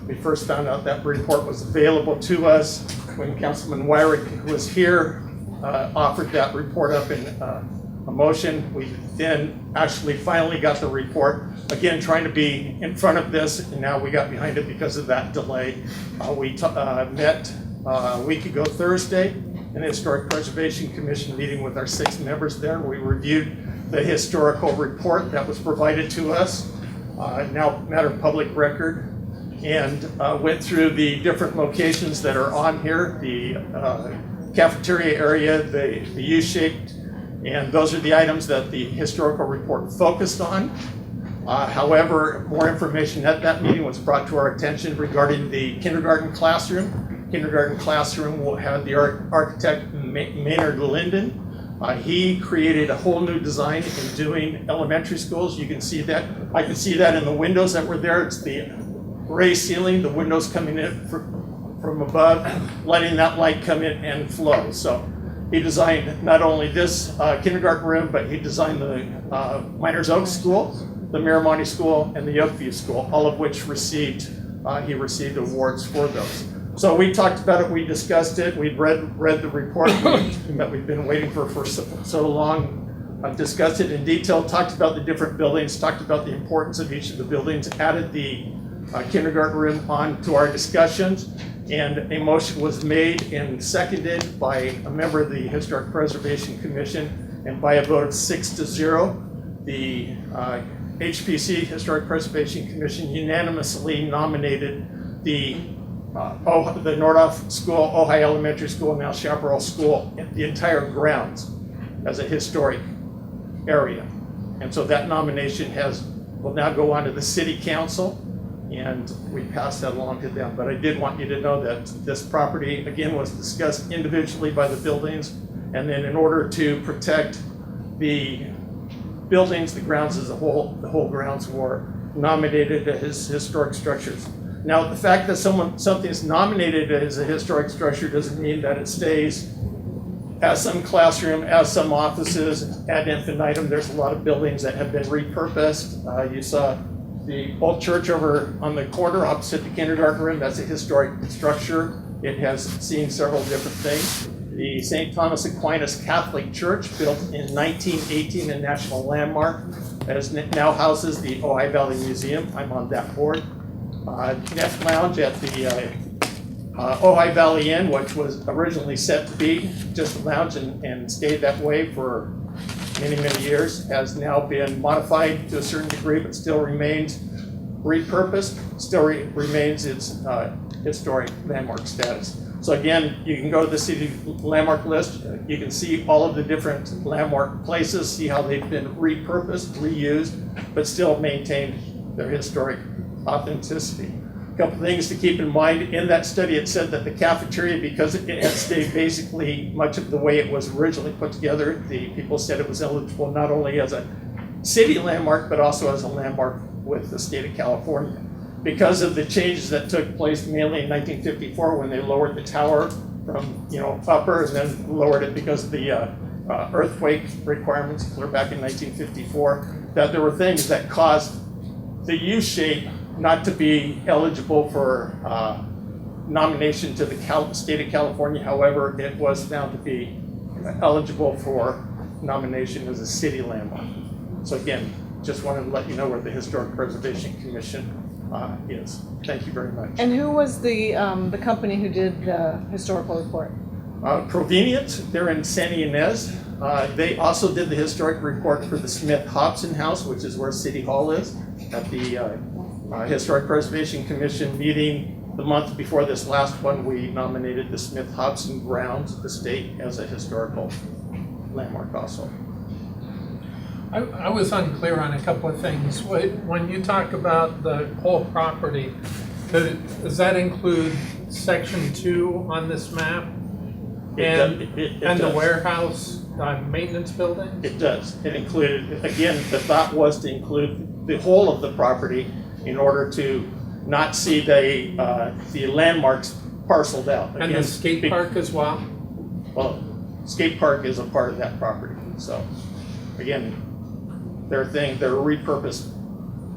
We first found out that report was available to us when Councilman Wyrick, who was here, offered that report up in a motion. We then actually finally got the report, again trying to be in front of this, and now we got behind it because of that delay. We met a week ago Thursday in the Historic Preservation Commission meeting with our 6 members there. We reviewed the historical report that was provided to us, now matter of public record, and went through the different locations that are on here, the cafeteria area, the U-shaped, and those are the items that the historical report focused on. However, more information at that meeting was brought to our attention regarding the kindergarten classroom. Kindergarten classroom will have the architect Maynard Linden. He created a whole new design in doing elementary schools. You can see that. I can see that in the windows that were there. It's the raised ceiling, the windows coming in from above, letting that light come in and flow. So he designed not only this kindergarten room, but he designed the Miners Oaks School, the Miramonte School, and the Oakview School, all of which he received awards for those. So we talked about it, we discussed it, we'd read the report that we've been waiting for so long. Discussed it in detail, talked about the different buildings, talked about the importance of each of the buildings, added the kindergarten room onto our discussions, and a motion was made and seconded by a member of the Historic Preservation Commission, and by a vote of 6-0, the HPC, Historic Preservation Commission, unanimously nominated the Nordoff School, Ojai Elementary School, now Chaparral School, the entire grounds as a historic area. And so that nomination will now go on to the City Council, and we passed that along to them. But I did want you to know that this property, again, was discussed individually by the buildings, and then in order to protect the buildings, the grounds as a whole, the whole grounds were nominated as historic structures. Now, the fact that something is nominated as a historic structure doesn't mean that it stays as some classroom, as some offices, ad infinitum. There's a lot of buildings that have been repurposed. You saw the old church over on the corner opposite the kindergarten room. That's a historic structure. It has seen several different things. The St. Thomas Aquinas Catholic Church, built in 1918, a national landmark, now houses the Ojai Valley Museum. I'm on that board. Neff Lounge at the Ojai Valley Inn, which was originally set to be just a lounge and stayed that way for many, many years, has now been modified to a certain degree, but still remains repurposed, still remains its historic landmark status. So again, you can go to the city landmark list. You can see all of the different landmark places, see how they've been repurposed, reused, but still maintained their historic authenticity. A couple things to keep in mind. In that study, it said that the cafeteria, because it had stayed basically much of the way it was originally put together, the people said it was eligible not only as a city landmark, but also as a landmark with the state of California. Because of the changes that took place mainly in 1954 when they lowered the tower from upper and then lowered it because of the earthquake requirements clear back in 1954, that there were things that caused the U-shape not to be eligible for nomination to the state of California. However, it was found to be eligible for nomination as a city landmark. So again, just wanted to let you know where the Historic Preservation Commission is. Thank you very much. And who was the company who did the historical report? Provenient, they're in Santa Ynez. They also did the historic report for the Smith Hobson House, which is where City Hall is, at the Historic Preservation Commission meeting the month before this last one. We nominated the Smith Hobson Grounds Estate as a historical landmark also. I was unclear on a couple of things. When you talk about the whole property, does that include section 2 on this map? And the does. Warehouse maintenance building? It does. It included, again, the thought was to include the whole of the property in order to not see the landmarks parceled out. And Again, the skate park as well? Well, skate park is a part of that property. So again, there are repurposed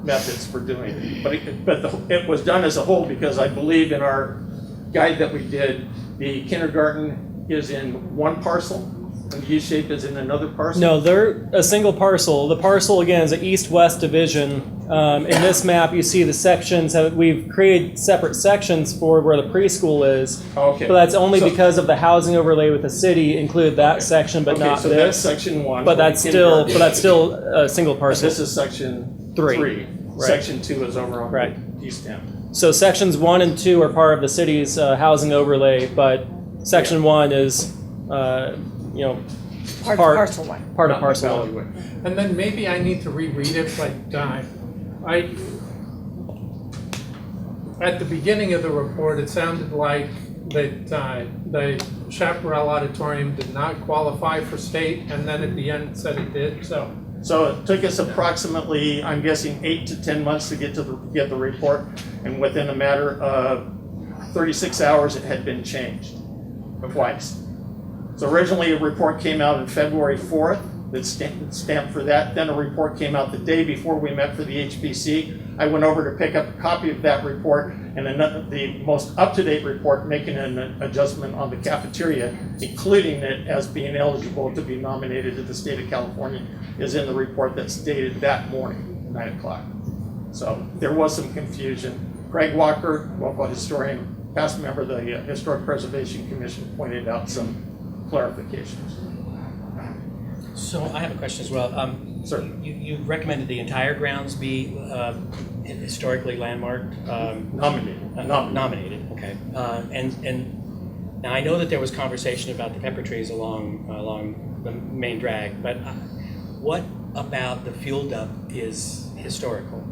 methods for doing it. But it was done as a whole because I believe in our guide that we did, the kindergarten is in one parcel and the U-shape is in another parcel? No, they're a single parcel. The parcel, again, is an east-west division. In this map, you see the sections. We've created separate sections for where the preschool is. Okay. But that's only because of the housing overlay with the city included that section, but not so this. That's section 1. But that's still a single parcel. This is section 3. 3. Right. Section 2 is over on Right. the east end. So sections 1 and 2 are part of the city's housing overlay, but section 1 is, Part of parcel 1. Part of parcel 1. And then maybe I need to reread it, but at the beginning of the report, it sounded like that the Chaparral Auditorium did not qualify for state, and then at the end it said it did. So it took us approximately, I'm guessing, 8 to 10 months to get the report, and within a matter of 36 hours, it had been changed twice. So originally, a report came out on February 4th that's stamped for that. Then a report came out the day before we met for the HPC. I went over to pick up a copy of that report, and the most up-to-date report making an adjustment on the cafeteria, including it as being eligible to be nominated to the state of California, is in the report that's dated that morning, 9 o'clock. So there was some confusion. Craig Walker, local historian, past member of the Historic Preservation Commission, pointed out some clarifications. So I have a question as well. Sir. You recommended the entire grounds be historically landmarked? Nominated. Nominated, okay. And now I know that there was conversation about the pepper trees along the main drag, but what about the fuel dump is historical?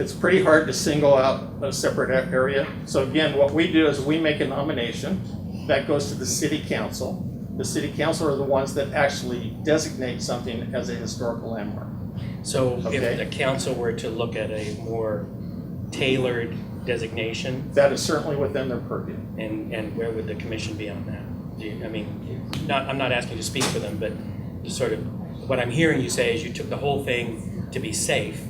It's pretty hard to single out a separate area. So again, what we do is we make a nomination that goes to the city council. The city council are the ones that actually designate something as a historical landmark. So if the council were to look at a more tailored designation? That is certainly within their purview. And where would the commission be on that? I'm not asking you to speak for them, but just sort of what I'm hearing you say is you took the whole thing to be safe.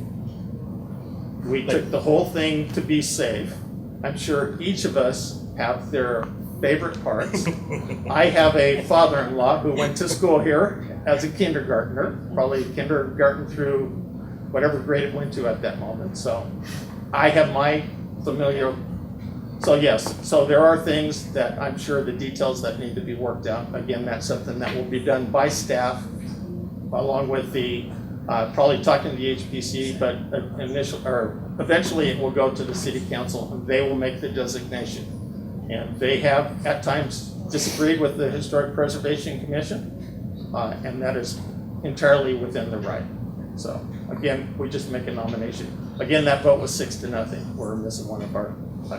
We took the whole thing to be safe. I'm sure each of us have their favorite parts. I have a father-in-law who went to school here as a kindergartner, probably kindergarten through whatever grade it went to at that moment. So I have my familiar, so yes, so there are things that I'm sure the details that need to be worked out. Again, that's something that will be done by staff along with the, probably talking to the HPC, but eventually it will go to the city council and they will make the designation. And they have at times disagreed with the Historic Preservation Commission, and that is entirely within the right. So again, we just make a nomination. Again, that vote was 6-0. We're missing one of our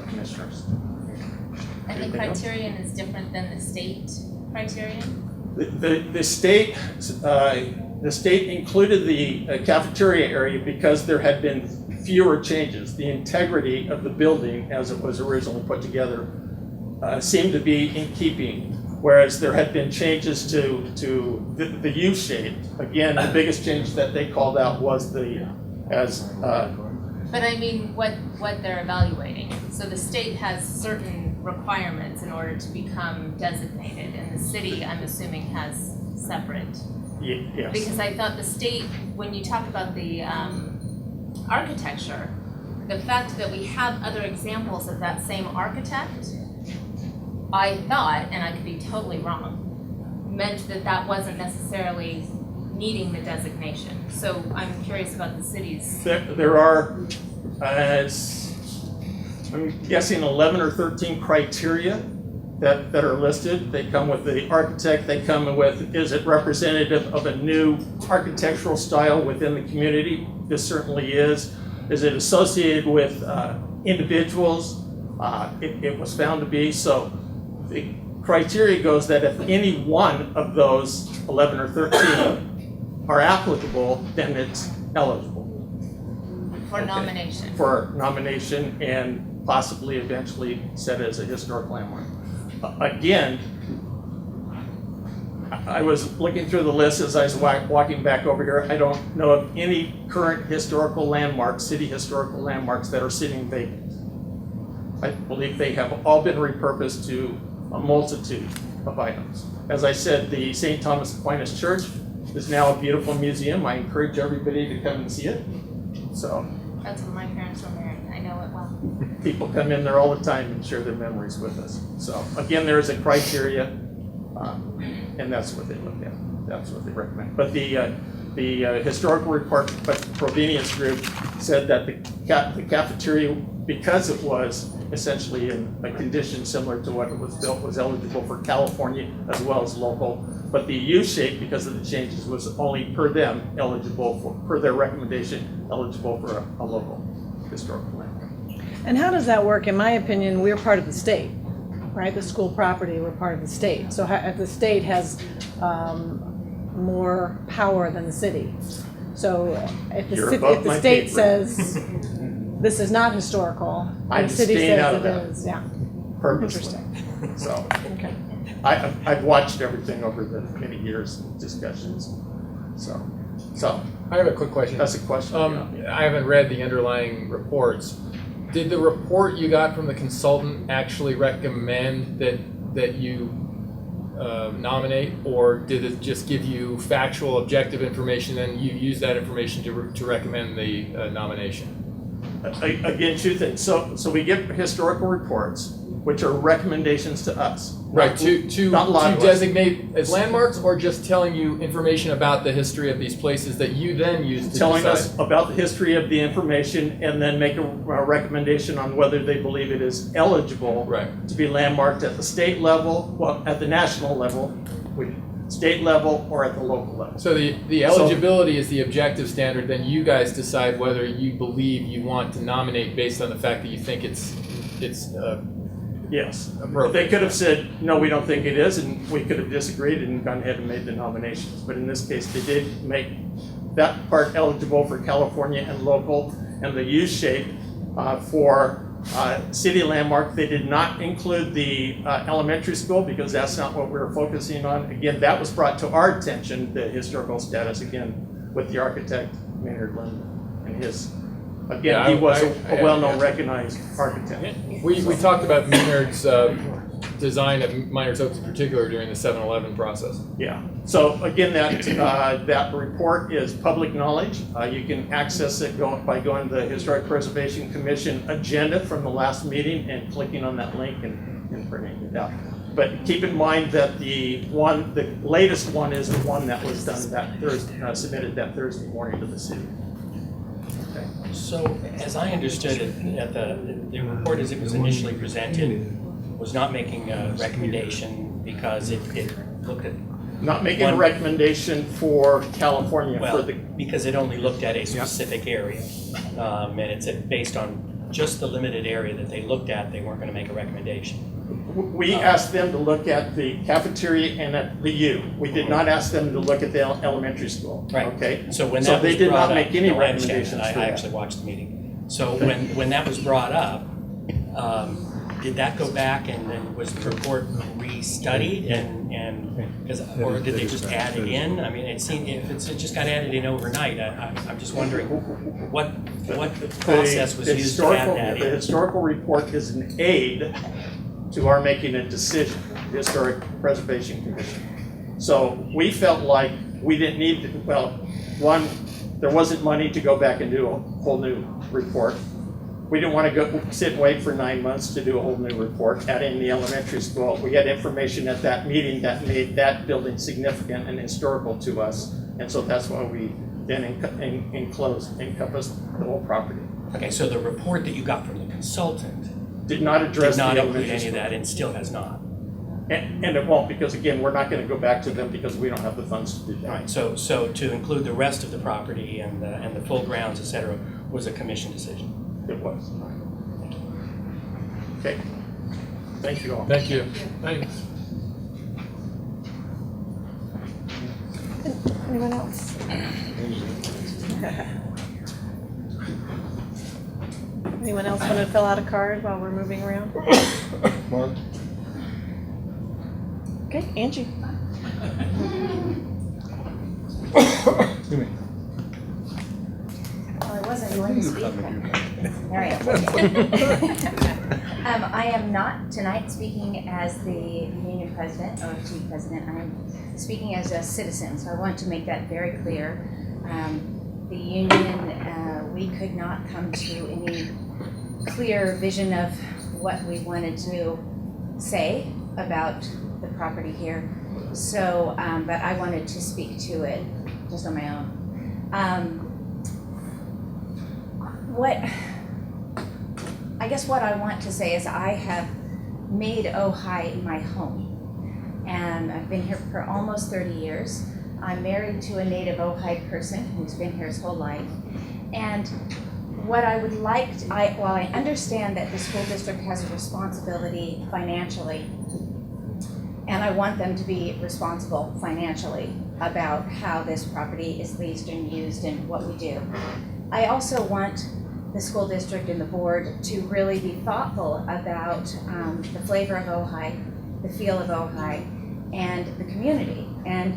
commissioners. And the criterion is different than the state criterion? The state included the cafeteria area because there had been fewer changes. The integrity of the building as it was originally put together seemed to be in keeping, whereas there had been changes to the U shape. Again, the biggest change that they called out was But I mean, what they're evaluating. So the state has certain requirements in order to become designated, and the city, I'm assuming, has separate. Yes. Because I thought the state, when you talk about the architecture, the fact that we have other examples of that same architect, I thought, and I could be totally wrong, meant that that wasn't necessarily needing the designation. So I'm curious about the city's. There are, I'm guessing 11 or 13 criteria that are listed. They come with the architect, they come with, is it representative of a new architectural style within the community? This certainly is. Is it associated with individuals? It was found to be. So the criteria goes that if any one of those 11 or 13 are applicable, then it's eligible. For nomination. For nomination and possibly eventually set as a historic landmark. Again, I was looking through the list as I was walking back over here. I don't know of any current historical landmarks, city historical landmarks that are sitting vacant. I believe they have all been repurposed to a multitude of items. As I said, the St. Thomas Aquinas Church is now a beautiful museum. I encourage everybody to come and see it. So that's where my parents were married. I know it well. People come in there all the time and share their memories with us. So again, there is a criteria, and that's what they look at. That's what they recommend. But the historical report Provenience Group said that the cafeteria, because it was essentially in a condition similar to what it was built, was eligible for California as well as local. But the U shape, because of the changes, was only per them eligible for, per their recommendation, eligible for a local historical landmark. And how does that work? In my opinion, we're part of the state, right? The school property, we're part of the state. So the state has more power than the city. So if the state says this is not historical, and the city says it is, yeah. Purposely. Interesting. So, okay. I've watched everything over the many years of discussions. So I have a quick question. That's a question. I haven't read the underlying reports. Did the report you got from the consultant actually recommend that you nominate, or did it just give you factual, objective information and you use that information to recommend the nomination? Again, two things. So we get historical reports, which are recommendations to us. Right, to designate as landmarks, or just telling you information about the history of these places that you then use to telling decide? us about the history of the information and then make a recommendation on whether they believe it is eligible to be landmarked at the state level, well, at the national level, state level, or at the local level. So the eligibility is the objective standard, then you guys decide whether you believe you want to nominate based on the fact that you think it's yes. They could have said, no, we don't think it is, and we could have disagreed and gone ahead and made the nominations. But in this case, they did make that part eligible for California and local, and the U shape for city landmark. They did not include the elementary school because that's not what we were focusing on. Again, that was brought to our attention, the historical status, again, with the architect, Maynard Lind, and his. Again, he was a well-known, recognized architect. We talked about Maynard's design of Miners Oaks in particular during the 7-Eleven process. Yeah. So again, that report is public knowledge. You can access it by going to the Historic Preservation Commission agenda from the last meeting and clicking on that link and printing it out. But keep in mind that the latest one is the one that was done that Thursday, submitted that Thursday morning to the city. So, as I understood it, the report as it was initially presented was not making a recommendation because it looked at... Not making a recommendation for California. Well, because it only looked at a specific area. And it's based on just the limited area that they looked at, they weren't going to make a recommendation. We asked them to look at the cafeteria and at the U. We did not ask them to look at the elementary school. Right. Okay. So when that they did not make any recommendations. I actually watched the meeting. So when that was brought up, did that go back and then was the report restudied or did they just add it in? I mean, it seemed if it just got added in overnight, I'm just wondering what process was used to add that in. The historical report is an aid to our making a decision, the Historic Preservation Commission. So we felt like we didn't need to, well, one, there wasn't money to go back and do a whole new report. we didn't want to go sit and wait for 9 months to do a whole new report at in the elementary school. We had information at that meeting that made that building significant and historical to us. And so that's why we then encompassed the whole property. Okay, so the report that you got from the consultant Did not address did not the include elementary any of school. that and still has not. And it won't, because again, we're not going to go back to them because we don't have the funds to do that. Right, so to include the rest of the property and the full grounds, et cetera, was a commission decision. It was. Okay. Thank you all. Thank you. Thanks. Anyone else? Anyone else want to fill out a card while we're moving around? Mark? Okay, Angie. Excuse me. Well, I wasn't going to speak. There I am. I am not tonight speaking as the union president or chief president. I am speaking as a citizen, so I want to make that very clear. The union, we could not come to any clear vision of what we wanted to say about the property here. So, but I wanted to speak to it just on my own. I guess what I want to say is I have made Ojai my home. And I've been here for almost 30 years. I'm married to a native Ojai person who's been here his whole life. And what I would like, while I understand that the school district has a responsibility financially, and I want them to be responsible financially about how this property is leased and used and what we do. I also want the school district and the board to really be thoughtful about the flavor of Ojai, the feel of Ojai, and the community. And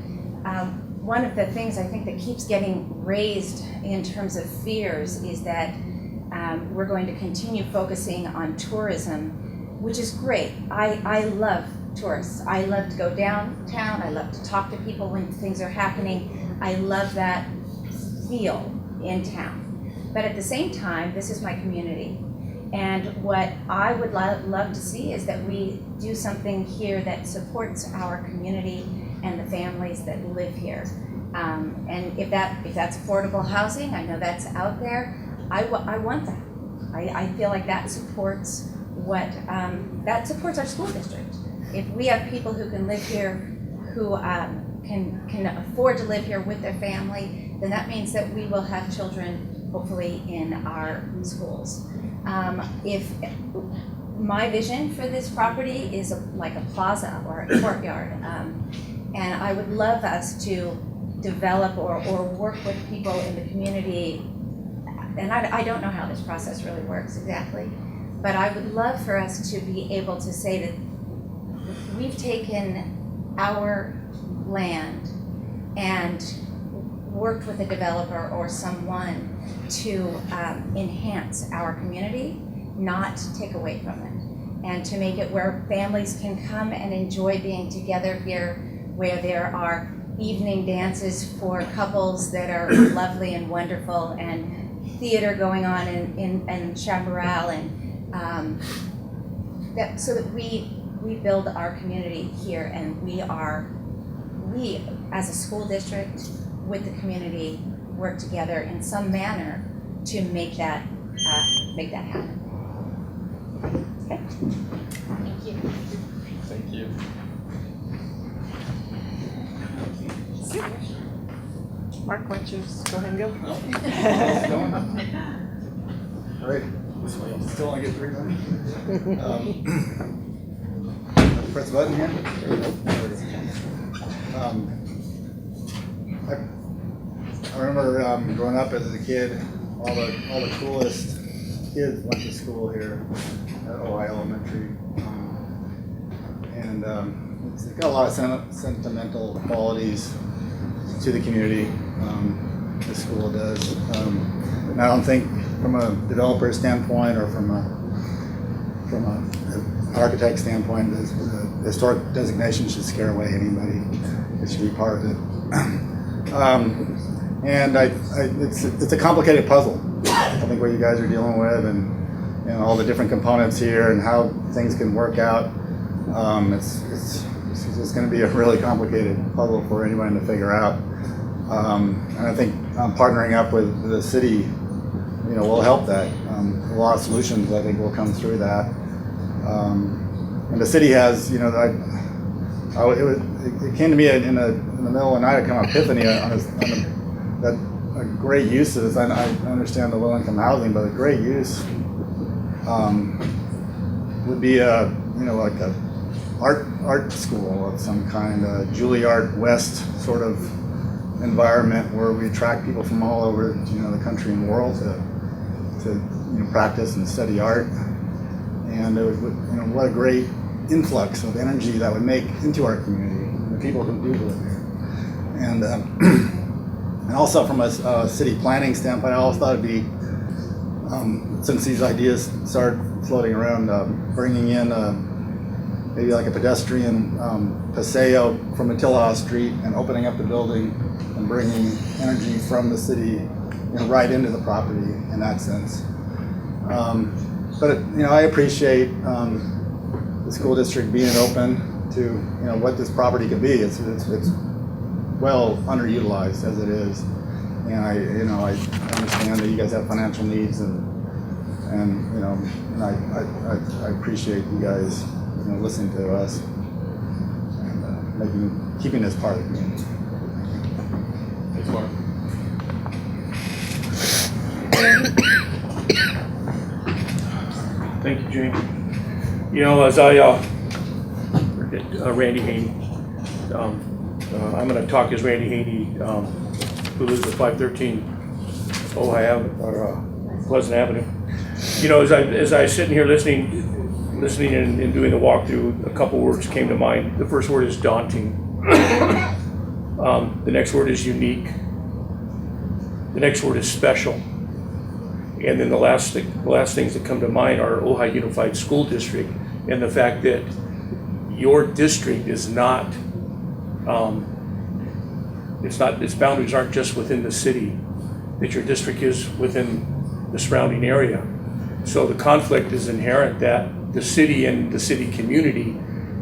one of the things I think that keeps getting raised in terms of fears is that we're going to continue focusing on tourism, which is great. I love tourists. I love to go downtown. I love to talk to people when things are happening. I love that feel in town. But at the same time, this is my community. And what I would love to see is that we do something here that supports our community and the families that live here. And if that's affordable housing, I know that's out there. I want that. I feel like that supports that supports our school district. If we have people who can live here, who can afford to live here with their family, then that means that we will have children hopefully in our schools. If my vision for this property is like a plaza or a courtyard, and I would love us to develop or work with people in the community, and I don't know how this process really works exactly, but I would love for us to be able to say that we've taken our land and worked with a developer or someone to enhance our community, not take away from it, and to make it where families can come and enjoy being together here, where there are evening dances for couples that are lovely and wonderful, and theater going on in Chaparral, and so that we build our community here, and we as a school district with the community work together in some manner to make that happen. Okay. Thank you. Thank you. Mark, why don't you just go ahead and go? All right, still only get 3 minutes. Press the button here. I remember growing up as a kid, all the coolest kids went to school here at Ojai Elementary, and it's got a lot of sentimental qualities to the community. The school does, and I don't think from a developer standpoint or from an architect standpoint, the historic designation should scare away anybody. It should be part of it. And it's a complicated puzzle. I think what you guys are dealing with, and all the different components here and how things can work out. It's going to be a really complicated puzzle for anyone to figure out. And I think partnering up with the city, will help that. A lot of solutions I think will come through that. And the city has, it came to me in the middle of the night, a kind of epiphany that a great use of this. I understand the low-income housing, but a great use would be like a art school of some kind, a Juilliard West sort of environment where we attract people from all over the country and world to practice and study art. And it would, what a great influx of energy that would make into our community and the people who do live here. And and also from a city planning standpoint, I always thought it'd be, since these ideas started floating around, bringing in maybe like a pedestrian paseo from Attila Street and opening up the building and bringing energy from the city right into the property in that sense. But I appreciate the school district being open to what this property could be. It's well underutilized as it is, and I understand that you guys have financial needs, and I appreciate you guys listening to us and keeping this part of the community. Thanks, Mark. Thank you, Jane. As I, Randy Haney, I'm going to talk as Randy Haney, who lives at 513 Ojai or Pleasant Avenue. As I sit in here listening and doing the walkthrough, a couple words came to mind. The first word is daunting. The next word is unique. The next word is special. And then the last things that come to mind are Ojai Unified School District and the fact that your district is not, its boundaries aren't just within the city, that your district is within the surrounding area. So the conflict is inherent that the city and the city community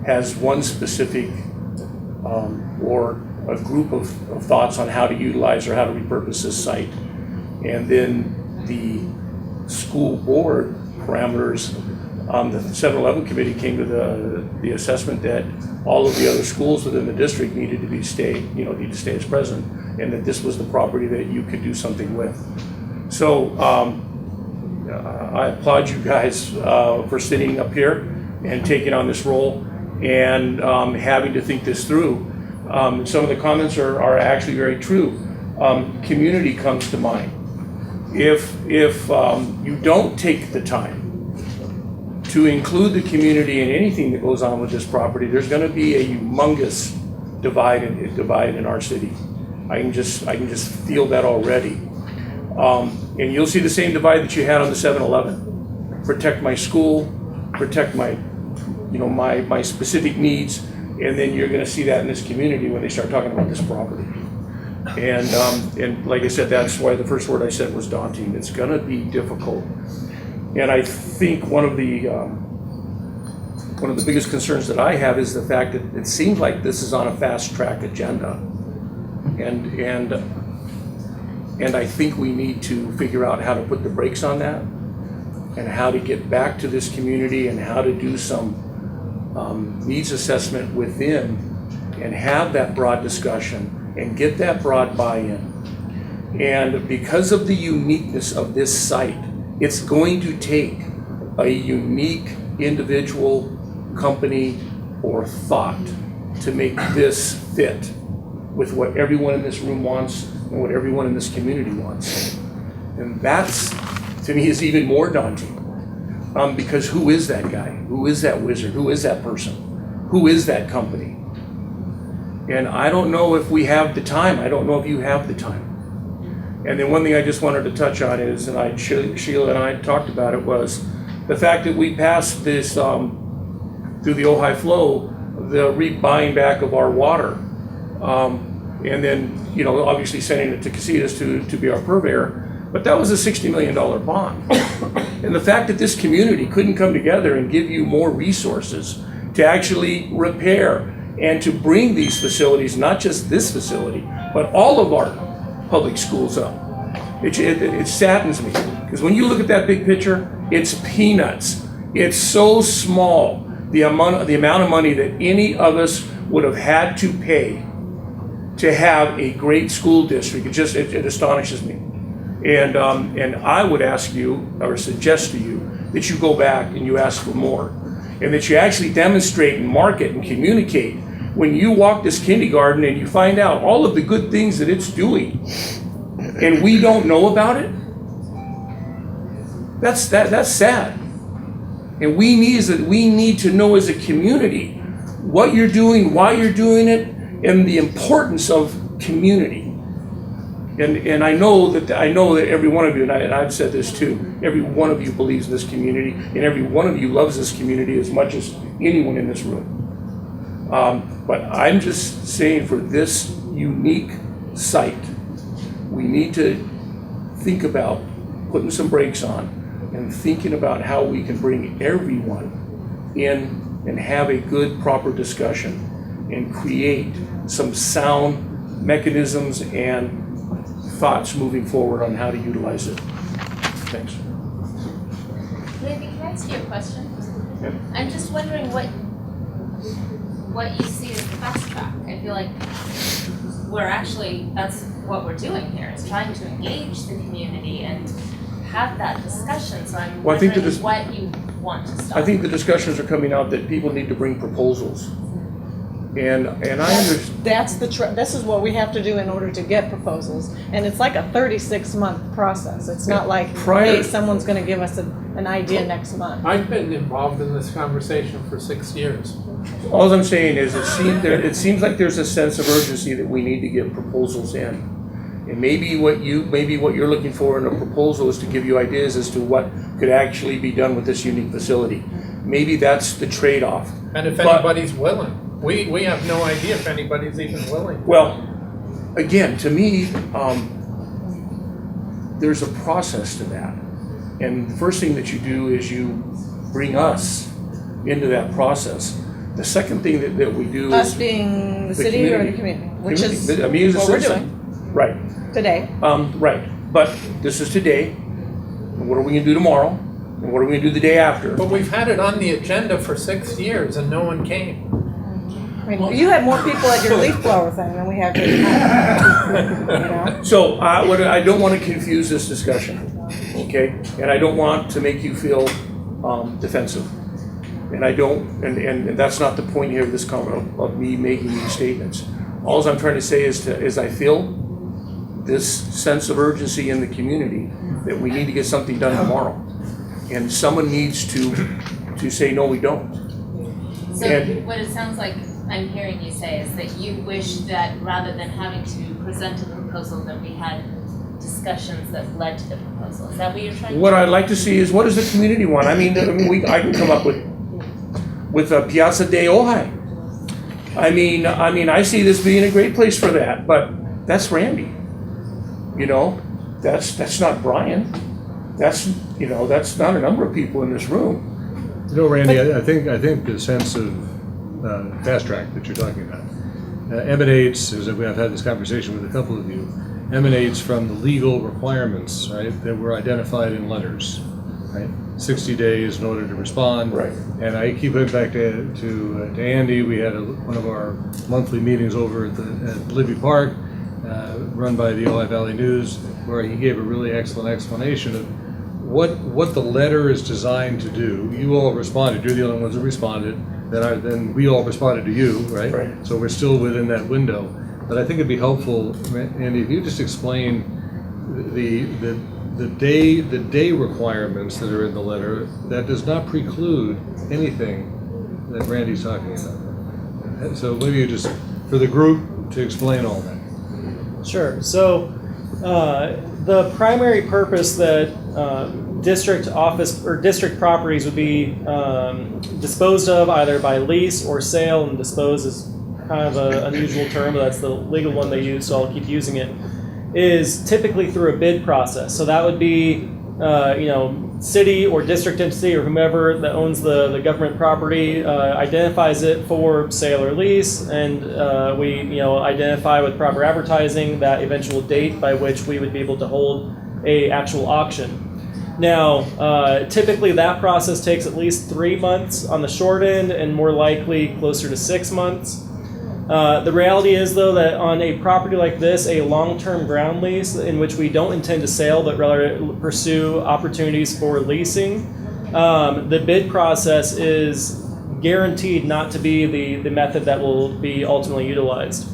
has one specific or a group of thoughts on how to utilize or how to repurpose this site. And then the school board parameters, the 7-Eleven committee came to the assessment that all of the other schools within the district needed to stay as present, and that this was the property that you could do something with. So I applaud you guys for sitting up here and taking on this role and having to think this through. Some of the comments are actually very true. Community comes to mind. If you don't take the time to include the community in anything that goes on with this property, there's going to be a humongous divide in our city. I can just feel that already. And you'll see the same divide that you had on the 7-Eleven. Protect my school, protect my specific needs, and then you're going to see that in this community when they start talking about this property. And like I said, that's why the first word I said was daunting. It's going to be difficult. And I think one of the biggest concerns that I have is the fact that it seems like this is on a fast track agenda. And I think we need to figure out how to put the brakes on that and how to get back to this community and how to do some needs assessment within and have that broad discussion and get that broad buy-in. And because of the uniqueness of this site, it's going to take a unique individual, company, or thought to make this fit with what everyone in this room wants and what everyone in this community wants. And that's, to me, is even more daunting. Because who is that guy? Who is that wizard? Who is that person? Who is that company? And I don't know if we have the time. I don't know if you have the time. And then one thing I just wanted to touch on is, and Sheila and I talked about it, was the fact that we passed this through the Ojai Flow, the rebuying back of our water. And then, obviously sending it to Casitas to be our purveyor. But that was a $60 million bond. And the fact that this community couldn't come together and give you more resources to actually repair and to bring these facilities, not just this facility, but all of our public schools up. It saddens me, because when you look at that big picture, it's peanuts. It's so small, the amount of money that any of us would have had to pay to have a great school district. It astonishes me. And I would ask you, or suggest to you, that you go back and you ask for more, and that you actually demonstrate and market and communicate. When you walk this kindergarten and you find out all of the good things that it's doing, and we don't know about it, that's sad. And we need to know as a community what you're doing, why you're doing it, and the importance of community. And I know that every one of you, and I've said this too, every one of you believes in this community, and every one of you loves this community as much as anyone in this room. But I'm just saying, for this unique site, we need to think about putting some brakes on and thinking about how we can bring everyone in and have a good, proper discussion and create some sound mechanisms and thoughts moving forward on how to utilize it. Thanks. Maybe can I ask you a question? Yeah. I'm just wondering what you see as the fast track. I feel like that's what we're doing here, is trying to engage the community and have that discussion. So I'm wondering what you want to stop. I think the discussions are coming out that people need to bring proposals. And I understand. This is what we have to do in order to get proposals. And it's like a 36-month process. It's not like, hey, someone's going to give us an idea next month. I've been involved in this conversation for 6 years. All I'm saying is it seems like there's a sense of urgency that we need to get proposals in. And maybe what you're looking for in a proposal is to give you ideas as to what could actually be done with this unique facility. Maybe that's the trade-off. And if anybody's willing. We have no idea if anybody's even willing. Well, again, to me, there's a process to that. And the first thing that you do is you bring us into that process. The second thing that we do Us is being the city or the community, which is I mean, what we're doing. Right. Today. Right. But this is today. And what are we going to do tomorrow? And what are we going to do the day after? But we've had it on the agenda for 6 years and no one came. I mean, you had more people at your leaf blower thing than we have here tonight. So I don't want to confuse this discussion, okay? And I don't want to make you feel defensive. And I don't, and that's not the point here of this of me making these statements. All I'm trying to say is I feel this sense of urgency in the community that we need to get something done tomorrow. And someone needs to say, no, we don't. So what it sounds like I'm hearing you say is that you wish that rather than having to present a proposal, that we had discussions that led to the proposal. Is that what you're trying to do? What I'd like to see is, what does the community want? I can come up with a Piazza de Ojai. I mean, I see this being a great place for that, but that's Randy. That's not Brian. That's not a number of people in this room. Randy, I think the sense of fast track that you're talking about emanates, as I've had this conversation with a couple of you, emanates from the legal requirements, right, that were identified in letters, right? 60 days in order to respond. Right. And I keep going back to Andy. We had one of our monthly meetings over at Libby Park, run by the Ojai Valley News, where he gave a really excellent explanation of what the letter is designed to do. You all responded. You're the only ones that responded. Then we all responded to you, right? Right. So we're still within that window. But I think it'd be helpful, Andy, if you just explain the day requirements that are in the letter. That does not preclude anything that Randy's talking about. So maybe you just, for the group, to explain all that. Sure. So the primary purpose that district office or district properties would be disposed of either by lease or sale, and dispose is kind of an unusual term, but that's the legal one they use, so I'll keep using it, is typically through a bid process. So that would be city or district entity or whomever that owns the government property identifies it for sale or lease, and we identify with proper advertising that eventual date by which we would be able to hold a actual auction. Now, typically that process takes at least 3 months on the short end, and more likely closer to 6 months. The reality is, though, that on a property like this, a long-term ground lease in which we don't intend to sell but rather pursue opportunities for leasing, the bid process is guaranteed not to be the method that will be ultimately utilized.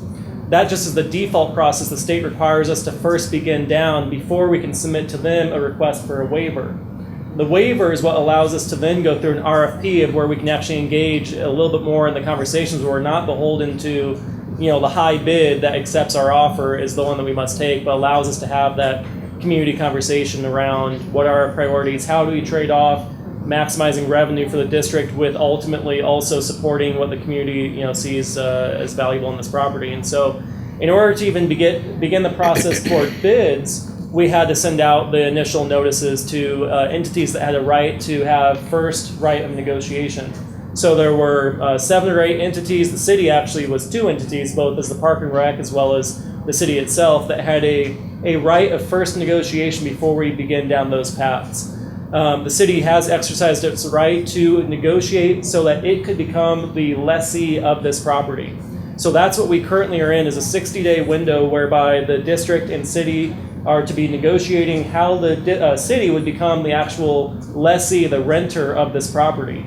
That just is the default process the state requires us to first begin down before we can submit to them a request for a waiver. The waiver is what allows us to then go through an RFP of where we can actually engage a little bit more in the conversations where we're not beholden to, the high bid that accepts our offer is the one that we must take, but allows us to have that community conversation around what are our priorities, how do we trade off maximizing revenue for the district with ultimately also supporting what the community sees as valuable in this property. And so in order to even begin the process for bids, we had to send out the initial notices to entities that had a right to have first right of negotiation. So there were 7 or 8 entities. The city actually was 2 entities, both as the Park and Rec as well as the city itself, that had a right of first negotiation before we begin down those paths. The city has exercised its right to negotiate so that it could become the lessee of this property. So that's what we currently are in, is a 60-day window whereby the district and city are to be negotiating how the city would become the actual lessee, the renter of this property.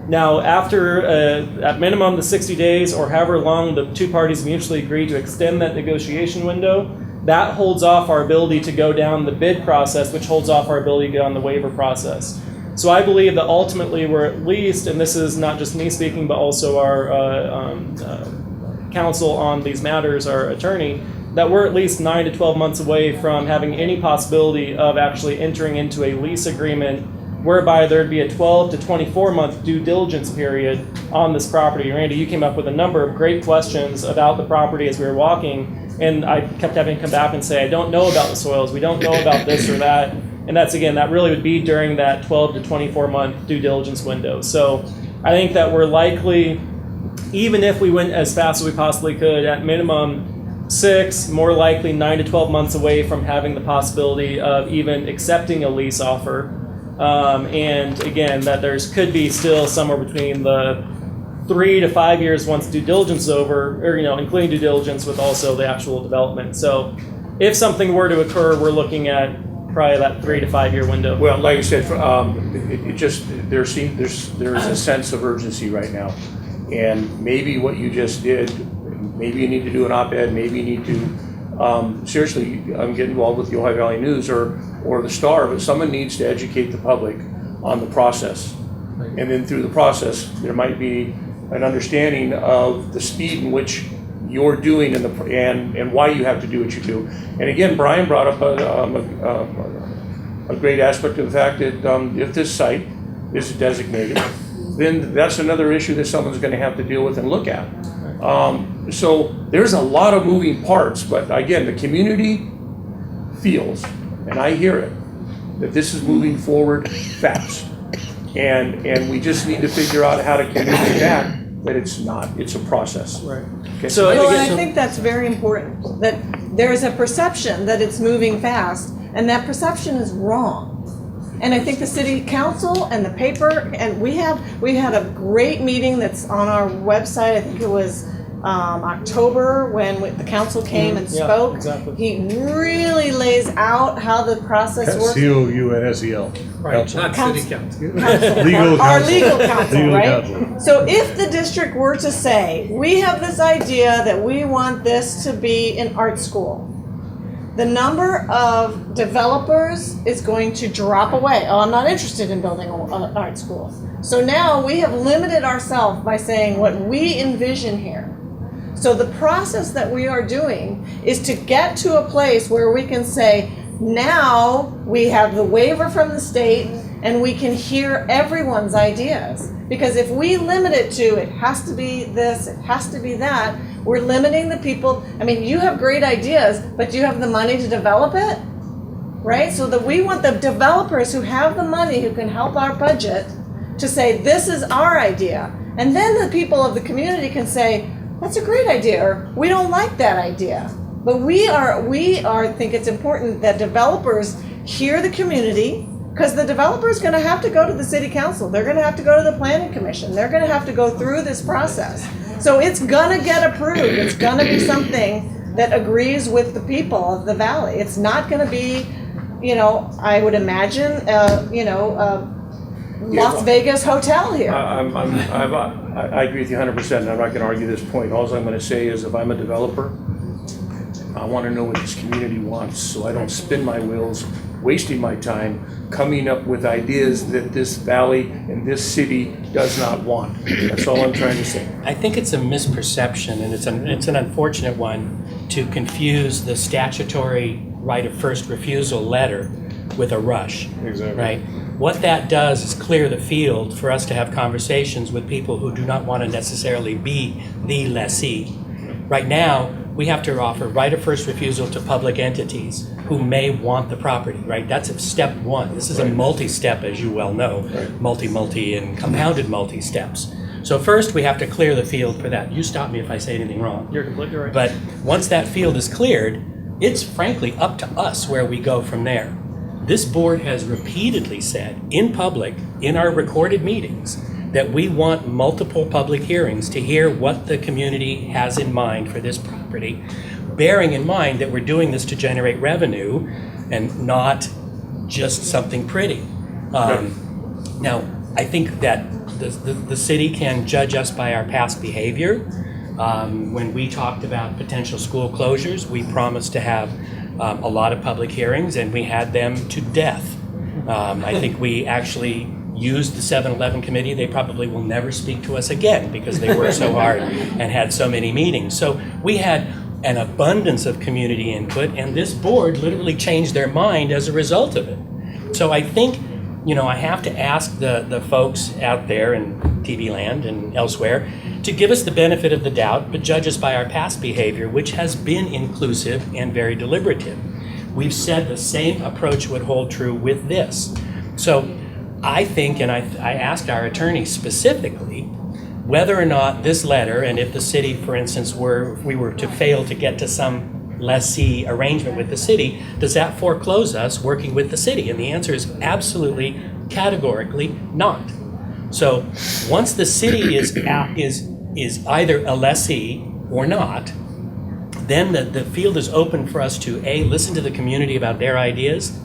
Now, after at minimum the 60 days or however long the 2 parties mutually agree to extend that negotiation window, that holds off our ability to go down the bid process, which holds off our ability to go down the waiver process. So I believe that ultimately we're at least, and this is not just me speaking, but also our counsel on these matters, our attorney, that we're at least 9 to 12 months away from having any possibility of actually entering into a lease agreement whereby there'd be a 12 to 24 month due diligence period on this property. Randy, you came up with a number of great questions about the property as we were walking, and I kept having to come back and say, I don't know about the soils, we don't know about this or that. And that's, again, that really would be during that 12 to 24 month due diligence window. So I think that we're likely, even if we went as fast as we possibly could, at minimum 6, more likely 9 to 12 months away from having the possibility of even accepting a lease offer. And again, that could be still somewhere between the 3 to 5 years once due diligence is over, or including due diligence with also the actual development. So if something were to occur, we're looking at probably that 3 to 5 year window. Well, like I said, there's a sense of urgency right now, and maybe what you just did, maybe you need to do an op-ed, maybe you need to seriously get involved with the Ohio Valley News or the Star, but someone needs to educate the public on the process, and then through the process there might be an understanding of the speed in which you're doing and why you have to do what you do. And again, Brian brought up a great aspect of the fact that if this site is designated, then that's another issue that someone's going to have to deal with and look at. So there's a lot of moving parts, but again, the community feels, and I hear it, that this is moving forward fast. And we just need to figure out how to communicate that it's not, it's a process. Right. Okay. So and I think that's very important, that there is a perception that it's moving fast, and that perception is wrong. And I think the city council and the paper, and we had a great meeting that's on our website. I think it was October when the council came and spoke. Exactly. He really lays out how the process works. COUNSEL. Right, not city council. Legal Our counsel. legal counsel, Legal right? counsel. So if the district were to say, we have this idea that we want this to be an art school, the number of developers is going to drop away. Oh, I'm not interested in building an art school. So now we have limited ourselves by saying what we envision here. So the process that we are doing is to get to a place where we can say, now we have the waiver from the state and we can hear everyone's ideas. Because if we limit it to, it has to be this, it has to be that, we're limiting the people. I mean, you have great ideas, but do you have the money to develop it? right? So that we want the developers who have the money, who can help our budget, to say, this is our idea. And then the people of the community can say, that's a great idea, or we don't like that idea. But we think it's important that developers hear the community, because the developer is going to have to go to the city council. They're going to have to go to the planning commission. They're going to have to go through this process. So it's going to get approved. It's going to be something that agrees with the people of the valley. It's not going to be, I would imagine, Las Vegas hotel here. I agree with you 100%, and I'm not going to argue this point. All I'm going to say is if I'm a developer, I want to know what this community wants, so I don't spin my wheels, wasting my time coming up with ideas that this valley and this city does not want. That's all I'm trying to say. I think it's a misperception, and it's an unfortunate one, to confuse the statutory right of first refusal letter with a rush. Exactly. Right? What that does is clear the field for us to have conversations with people who do not want to necessarily be the lessee. Right now, we have to offer right of first refusal to public entities who may want the property, right? That's step one. This is a multi-step, as you well know, multi and compounded multi-steps. So first, we have to clear the field for that. You stop me if I say anything wrong. You're completely right. But once that field is cleared, it's frankly up to us where we go from there. This board has repeatedly said in public, in our recorded meetings, that we want multiple public hearings to hear what the community has in mind for this property, bearing in mind that we're doing this to generate revenue and not just something pretty. Now, I think that the city can judge us by our past behavior. When we talked about potential school closures, we promised to have a lot of public hearings, and we had them to death. I think we actually used the 7-Eleven committee. They probably will never speak to us again because they worked so hard and had so many meetings. So we had an abundance of community input, and this board literally changed their mind as a result of it. So I think, I have to ask the folks out there in TV land and elsewhere to give us the benefit of the doubt, but judge us by our past behavior, which has been inclusive and very deliberative. We've said the same approach would hold true with this. So I think, and I asked our attorney specifically, whether or not this letter, and if the city, for instance, if we were to fail to get to some lessee arrangement with the city, does that foreclose us working with the city? And the answer is absolutely, categorically not. So once the city is either a lessee or not, then the field is open for us to A, listen to the community about their ideas,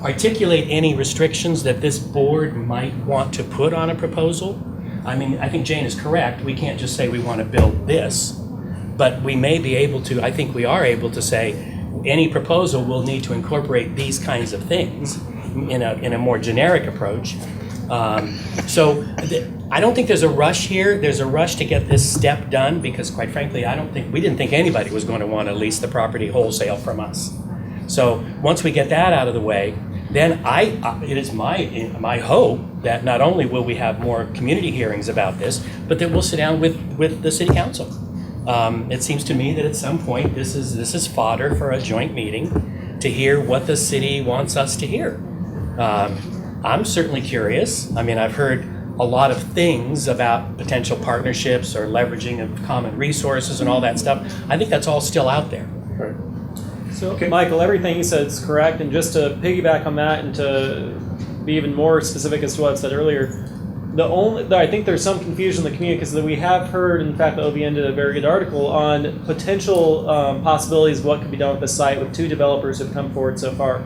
articulate any restrictions that this board might want to put on a proposal. I mean, I think Jane is correct. We can't just say we want to build this, but we may be able to, I think we are able to say any proposal will need to incorporate these kinds of things in a more generic approach. I don't think there's a rush here. There's a rush to get this step done because, quite frankly, we didn't think anybody was going to want to lease the property wholesale from us. So once we get that out of the way, then it is my hope that not only will we have more community hearings about this, but that we'll sit down with the city council. It seems to me that at some point this is fodder for a joint meeting to hear what the city wants us to hear. I'm certainly curious. I mean, I've heard a lot of things about potential partnerships or leveraging of common resources and all that stuff. I think that's all still out there. Right. So, Michael, everything you said is correct, and just to piggyback on that and to be even more specific as to what I said earlier, I think there's some confusion in the community because we have heard, in fact, the OVN did a very good article on potential possibilities of what could be done with the site with 2 developers who have come forward so far.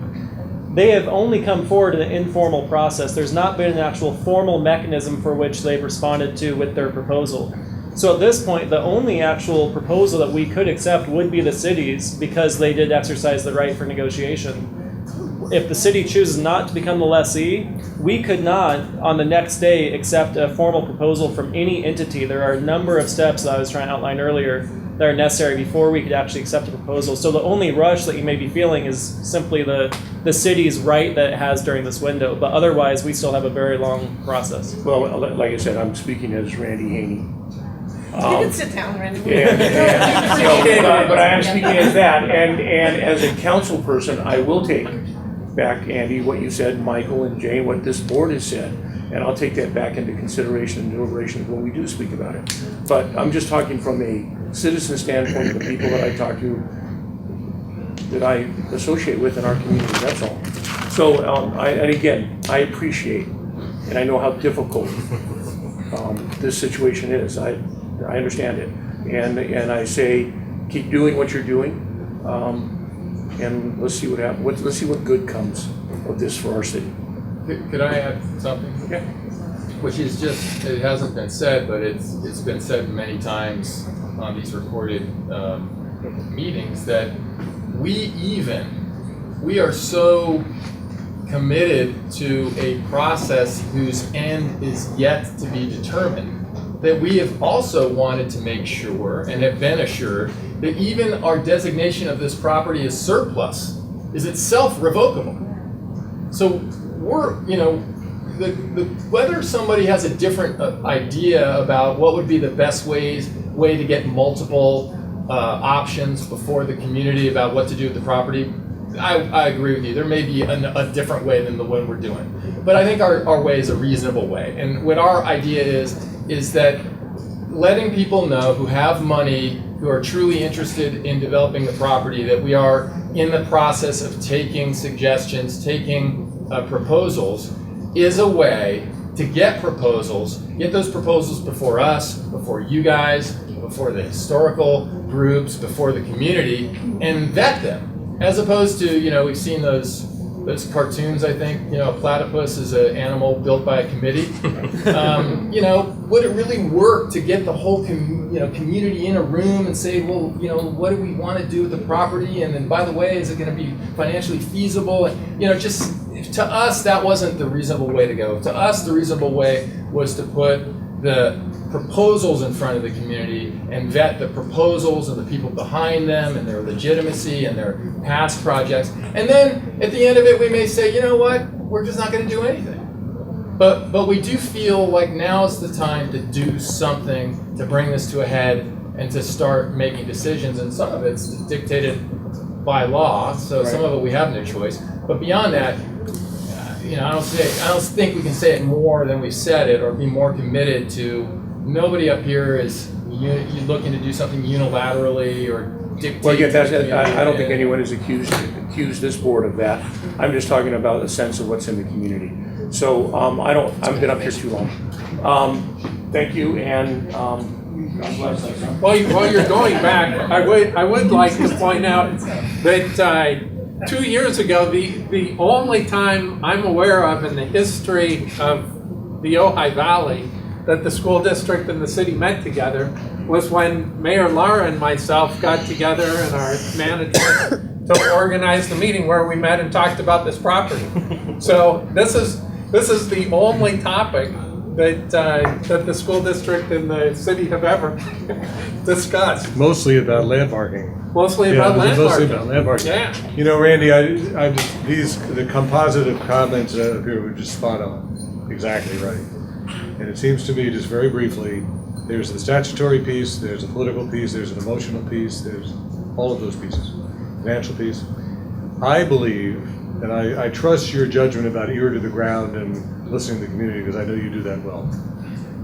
They have only come forward in an informal process. There's not been an actual formal mechanism for which they've responded to with their proposal. So at this point, the only actual proposal that we could accept would be the city's because they did exercise the right for negotiation. If the city chooses not to become the lessee, we could not, on the next day, accept a formal proposal from any entity. There are a number of steps that I was trying to outline earlier that are necessary before we could actually accept a proposal. So the only rush that you may be feeling is simply the city's right that it has during this window. But otherwise, we still have a very long process. Well, like I said, I'm speaking as Randy Haney. You can sit down, Randy. But I am speaking as that, and as a council person, I will take back, Andy, what you said, Michael and Jane, what this board has said. And I'll take that back into consideration and deliberation when we do speak about it. But I'm just talking from a citizen standpoint, the people that I talk to, that I associate with in our community, that's all. So, and again, I appreciate, and I know how difficult this situation is. I understand it. And I say, keep doing what you're doing, and let's see what happens. Let's see what good comes of this for our city. Could I add something? Yeah. Which is just, it hasn't been said, but it's been said many times on these recorded meetings that we are so committed to a process whose end is yet to be determined that we have also wanted to make sure and have been assured that even our designation of this property as surplus is itself revocable. So we're, whether somebody has a different idea about what would be the best way to get multiple options before the community about what to do with the property, I agree with you. There may be a different way than the one we're doing. But I think our way is a reasonable way. And what our idea is that letting people know who have money, who are truly interested in developing the property, that we are in the process of taking suggestions, taking proposals, is a way to get those proposals before us, before you guys, before the historical groups, before the community, and vet them. As opposed to, we've seen those cartoons, I think, a platypus is an animal built by a committee. Would it really work to get the whole community in a room and say, well, what do we want to do with the property? And then, by the way, is it going to be financially feasible? And, just to us, that wasn't the reasonable way to go. To us, the reasonable way was to put the proposals in front of the community and vet the proposals and the people behind them and their legitimacy and their past projects. And then at the end of it, we may say, you know what, we're just not going to do anything. But we do feel like now is the time to do something to bring this to a head and to start making decisions. And some of it's dictated by law, so some of it we have no choice. But beyond that, I don't think we can say it more than we said it or be more committed to. Nobody up here is looking to do something unilaterally or dictate. Well, I don't think anyone has accused this board of that. I'm just talking about a sense of what's in the community. So I've been up here too long. Thank you, and God bless us. While you're going back, I would like to point out that 2 years ago, the only time I'm aware of in the history of the Ojai Valley that the school district and the city met together was when Mayor Lara and myself got together and our manager to organize the meeting where we met and talked about this property. So this is the only topic that the school district and the city have ever discussed. Mostly about landmarking. Mostly about landmarking. Yeah. Randy, the composite of comments up here were just spot on. Exactly right. And it seems to me, just very briefly, there's the statutory piece, there's a political piece, there's an emotional piece, there's all of those pieces. Financial piece. I believe, and I trust your judgment about ear to the ground and listening to the community, because I know you do that well.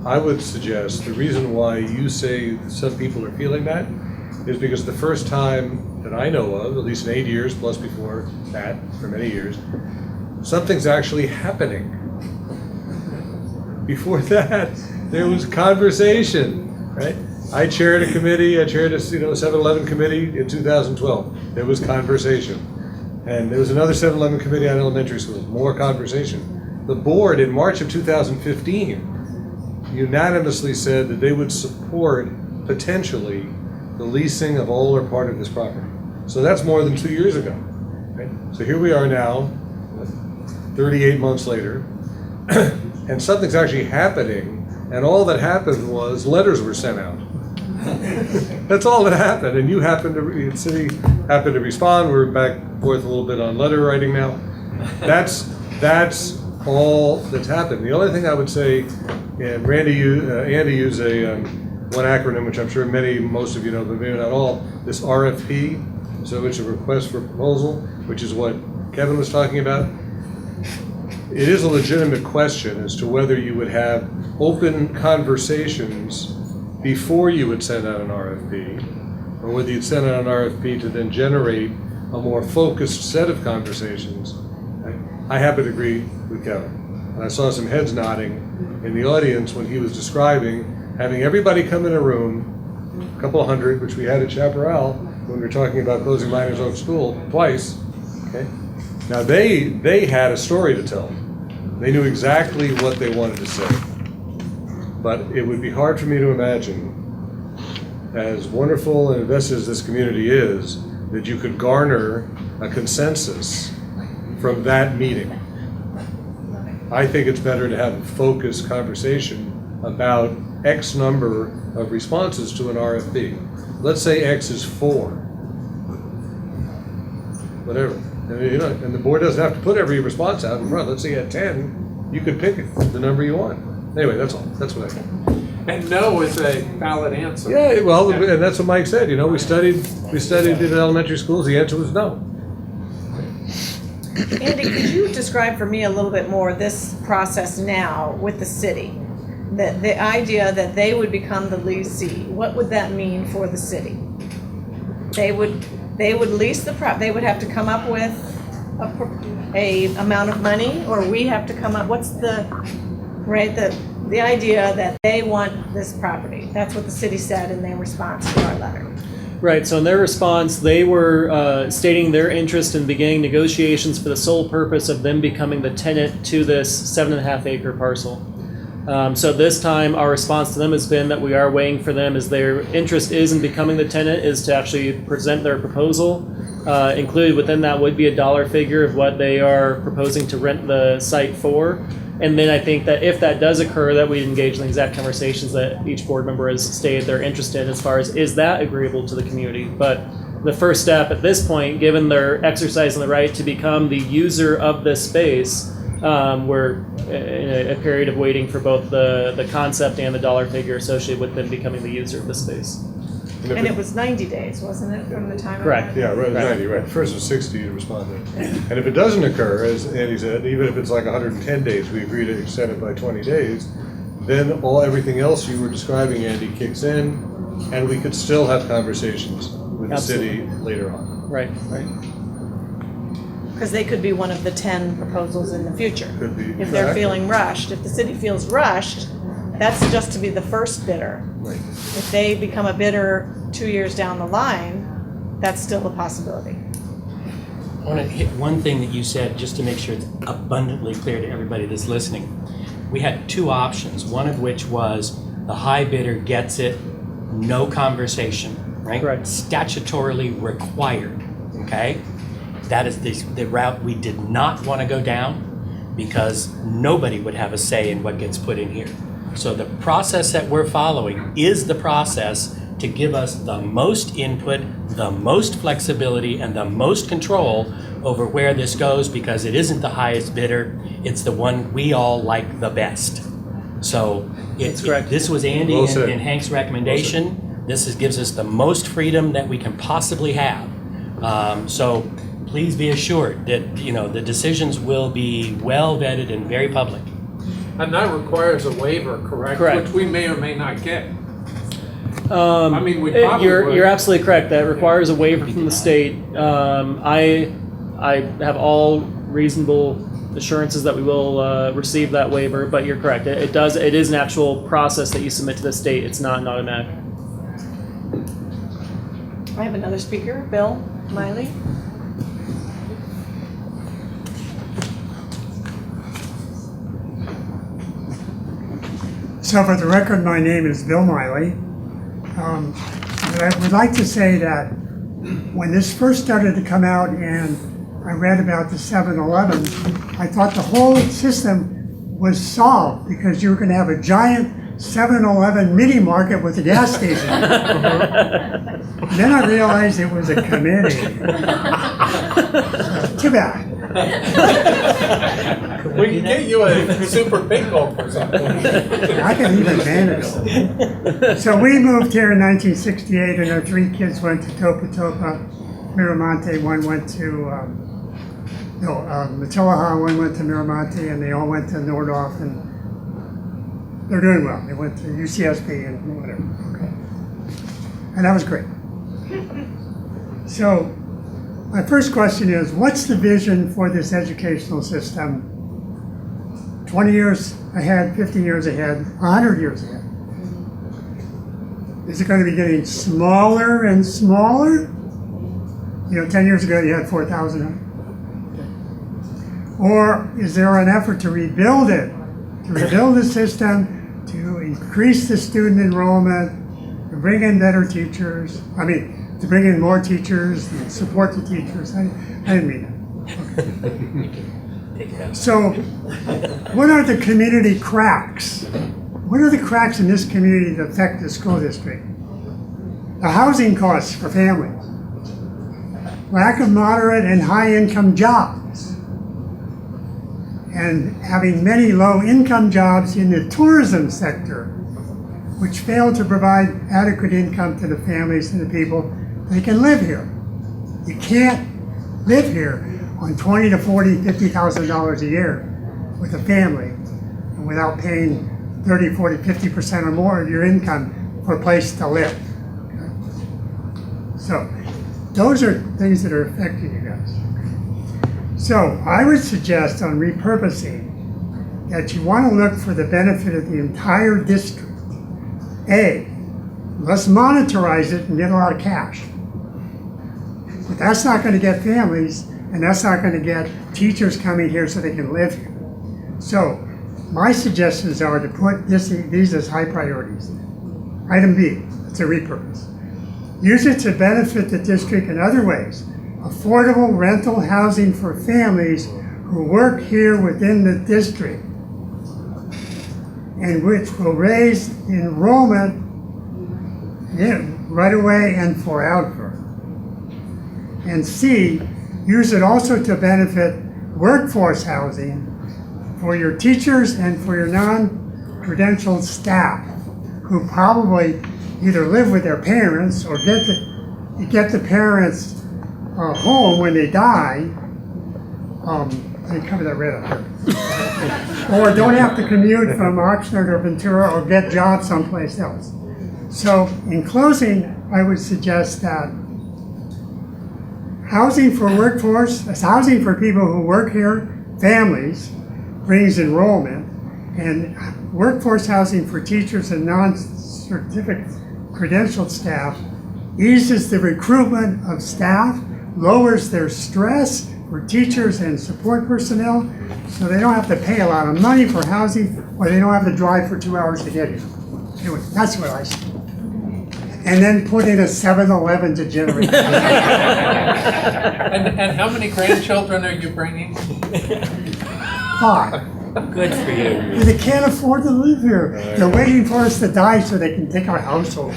I would suggest the reason why you say some people are feeling that is because the first time that I know of, at least in 8 years plus before that, for many years, something's actually happening. Before that, there was conversation, right? I chaired a committee, I chaired a 7-Eleven committee in 2012. There was conversation. And there was another 7-Eleven committee on elementary schools, more conversation. The board in March of 2015 unanimously said that they would support potentially the leasing of all or part of this property. So that's more than 2 years ago. Right? So here we are now, 38 months later, and something's actually happening, and all that happened was letters were sent out. That's all that happened, and the city happened to respond. We're back and forth a little bit on letter writing now. That's all that's happened. The only thing I would say, and Andy used one acronym, which I'm sure most of you know, but maybe not all, this RFP, so it's a request for proposal, which is what Kevin was talking about, it is a legitimate question as to whether you would have open conversations before you would send out an RFP, or whether you'd send out an RFP to then generate a more focused set of conversations. I happen to agree with Kevin. And I saw some heads nodding in the audience when he was describing having everybody come in a room, a couple of hundred, which we had at Chaparral when we were talking about closing Miners Oak School twice. Okay. Now they had a story to tell. They knew exactly what they wanted to say. But it would be hard for me to imagine, as wonderful and invested as this community is, that you could garner a consensus from that meeting. I think it's better to have a focused conversation about X number of responses to an RFP. Let's say X is 4. Whatever. And the board doesn't have to put every response out in front. Let's say at 10, you could pick the number you want. Anyway, that's all. That's what I think. And no is a valid answer. Yeah, well, and that's what Mike said. You know, we studied it in elementary schools. The answer was no. Andy, could you describe for me a little bit more this process now with the city? The idea that they would become the leasee, what would that mean for the city? They would lease the they would have to come up with a amount of money, or we have to come up, what's the idea that they want this property. That's what the city said in their response to our letter. Right, so in their response, they were stating their interest in beginning negotiations for the sole purpose of them becoming the tenant to this 7.5 acre parcel. So this time, our response to them has been that we are waiting for them, as their interest is in becoming the tenant, is to actually present their proposal. Included within that would be a dollar figure of what they are proposing to rent the site for. And then I think that if that does occur, that we'd engage in the exact conversations that each board member has stated they're interested in, as far as is that agreeable to the community. But the first step at this point, given they're exercising the right to become the user of this space, we're in a period of waiting for both the concept and the dollar figure associated with them becoming the user of the space. And it was 90 days, wasn't it, from the time? Correct. Yeah, right, 90, right. First was 60 to respond to. And if it doesn't occur, as Andy said, even if it's like 110 days, we agree to extend it by 20 days, then everything else you were describing, Andy, kicks in, and we could still have conversations with the city later on. Right. Because they could be one of the 10 proposals in the future. Could be. If they're feeling rushed. If the city feels rushed, that's just to be the first bidder. Right. If they become a bidder 2 years down the line, that's still a possibility. I want to hit one thing that you said, just to make sure it's abundantly clear to everybody that's listening. We had 2 options, one of which was the high bidder gets it, no conversation, right? Correct. Statutorily required, okay? That is the route we did not want to go down, because nobody would have a say in what gets put in here. So the process that we're following is the process to give us the most input, the most flexibility, and the most control over where this goes, because it isn't the highest bidder, it's the one we all like the best. So this was Andy and Hank's recommendation. This gives us the most freedom that we can possibly have. So please be assured that the decisions will be well vetted and very public. And that requires a waiver, correct? Correct. Which we may or may not get. I mean, we probably would. You're absolutely correct. That requires a waiver from the state. I have all reasonable assurances that we will receive that waiver, but you're correct. It is an actual process that you submit to the state. It's not an automatic. I have another speaker, Bill Miley. So for the record, my name is Bill Miley. But I would like to say that when this first started to come out and I read about the 7-Elevens, I thought the whole system was solved because you were going to have a giant 7-Eleven mini market with a gas station. Then I realized it was a committee. Too bad. We can get you a super bingo or something. I can even manage it. So we moved here in 1968, and our 3 kids went to Topa Topa, Miramonte. One went to No, Matilaha, one went to Miramonte, and they all went to Nordhoff, and they're doing well. They went to UCSB and whatever. Okay. And that was great. So, my first question is, what's the vision for this educational system 20 years ahead, 50 years ahead, 100 years ahead? Is it going to be getting smaller and smaller? 10 years ago you had 4,000. Or is there an effort to rebuild it, to rebuild the system, to increase the student enrollment, to bring in better teachers? To bring in more teachers and support the teachers. I didn't mean that. Okay. So, what are the community cracks? What are the cracks in this community that affect the school district? The housing costs for families, lack of moderate and high income jobs, and having many low income jobs in the tourism sector, which fail to provide adequate income to the families and the people. They can live here. You can't live here on $20,000 to $40,000, $50,000 a year with a family and without paying 30, 40, 50% or more of your income for a place to live. Okay? So those are things that are affecting you guys. So I would suggest on repurposing that you want to look for the benefit of the entire district. Let's monetize it and get a lot of cash. But that's not going to get families, and that's not going to get teachers coming here so they can live here. So my suggestions are to put these as high priorities. Item B, it's a repurpose. Use it to benefit the district in other ways. Affordable rental housing for families who work here within the district, and which will raise enrollment right away and forever. And C, use it also to benefit workforce housing for your teachers and for your non-credentialed staff who probably either live with their parents or get the parents home when they die. They cover that right up here. Or don't have to commute from Oxnard or Ventura or get jobs someplace else. So in closing, I would suggest that housing for workforce, housing for people who work here, families, brings enrollment, and workforce housing for teachers and non-certificate credentialed staff eases the recruitment of staff, lowers their stress for teachers and support personnel, so they don't have to pay a lot of money for housing, or they don't have to drive for 2 hours to get here. Anyway, that's what I see. And then put in a 7-Eleven to generate. And how many grandchildren are you bringing? 5. Good for you. They can't afford to live here. They're waiting for us to die so they can take our household.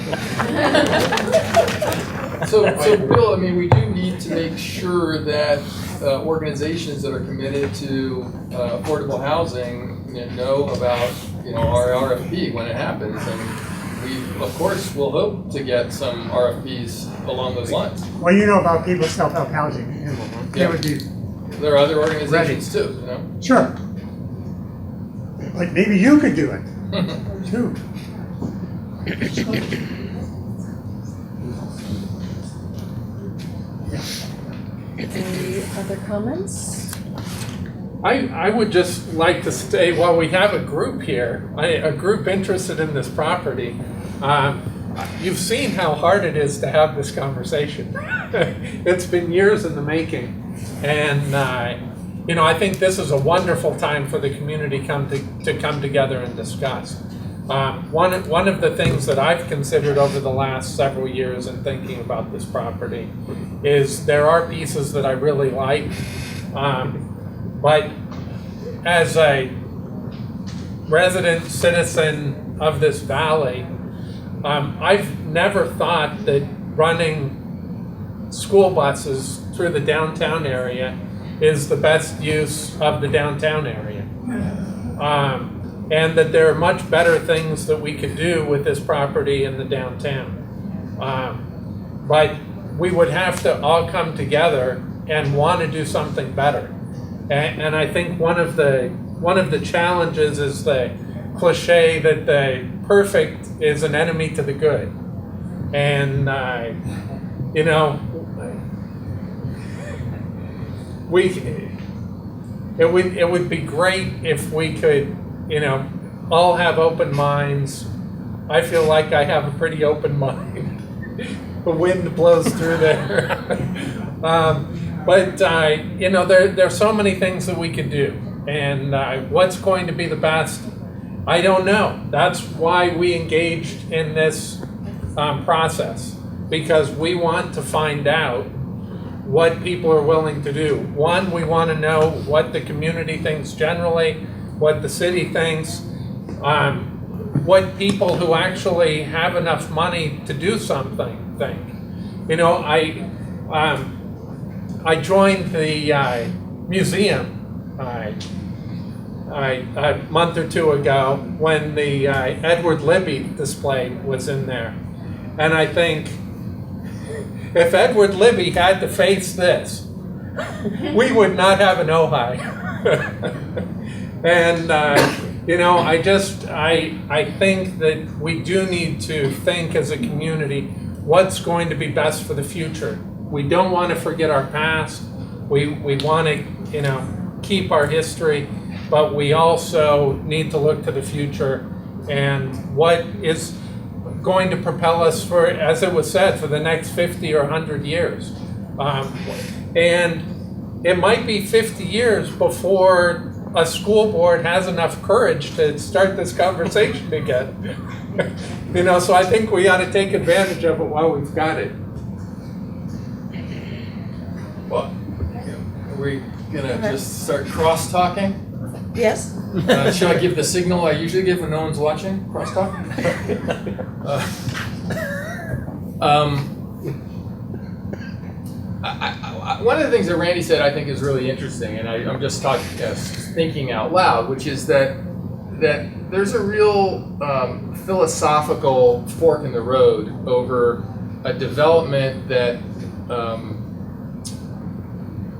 So Bill, we do need to make sure that organizations that are committed to affordable housing know about our RFP when it happens, and we of course will hope to get some RFPs along those lines. Well, you know about people's self-help housing. There would be. There are other organizations too, Sure. Like maybe you could do it too. Any other comments? I would just like to say, while we have a group here, a group interested in this property, you've seen how hard it is to have this conversation. It's been years in the making. And I think this is a wonderful time for the community to come together and discuss. One of the things that I've considered over the last several years in thinking about this property is there are pieces that I really like, but as a resident citizen of this valley, I've never thought that running school buses through the downtown area is the best use of the downtown area. And that there are much better things that we could do with this property in the downtown. But we would have to all come together and want to do something better. And I think one of the challenges is the cliche that the perfect is an enemy to the good. And you know, it would be great if we could, you know, all have open minds. I feel like I have a pretty open mind. The wind blows through there. But you know, there's so many things that we could do, and what's going to be the best, I don't know. That's why we engaged in this process, because we want to find out what people are willing to do. One, we want to know what the community thinks generally, what the city thinks, what people who actually have enough money to do something think. You know, I joined the museum a month or two ago when the Edward Libby display was in there. And I think, if Edward Libby had to face this, we would not have an Ojai. And you know, I think that we do need to think as a community what's going to be best for the future. We don't want to forget our past. We want to, you know, keep our history, but we also need to look to the future and what is going to propel us for, as it was said, for the next 50 or 100 years. And it might be 50 years before a school board has enough courage to start this conversation again. You know, so I think we ought to take advantage of it while we've got it. Well, are we gonna just start cross-talking? Yes. Should I give the signal I usually give when no one's watching? Crosstalk? One of the things that Randy said I think is really interesting, and I'm just thinking out loud, which is that there's a real philosophical fork in the road over a development that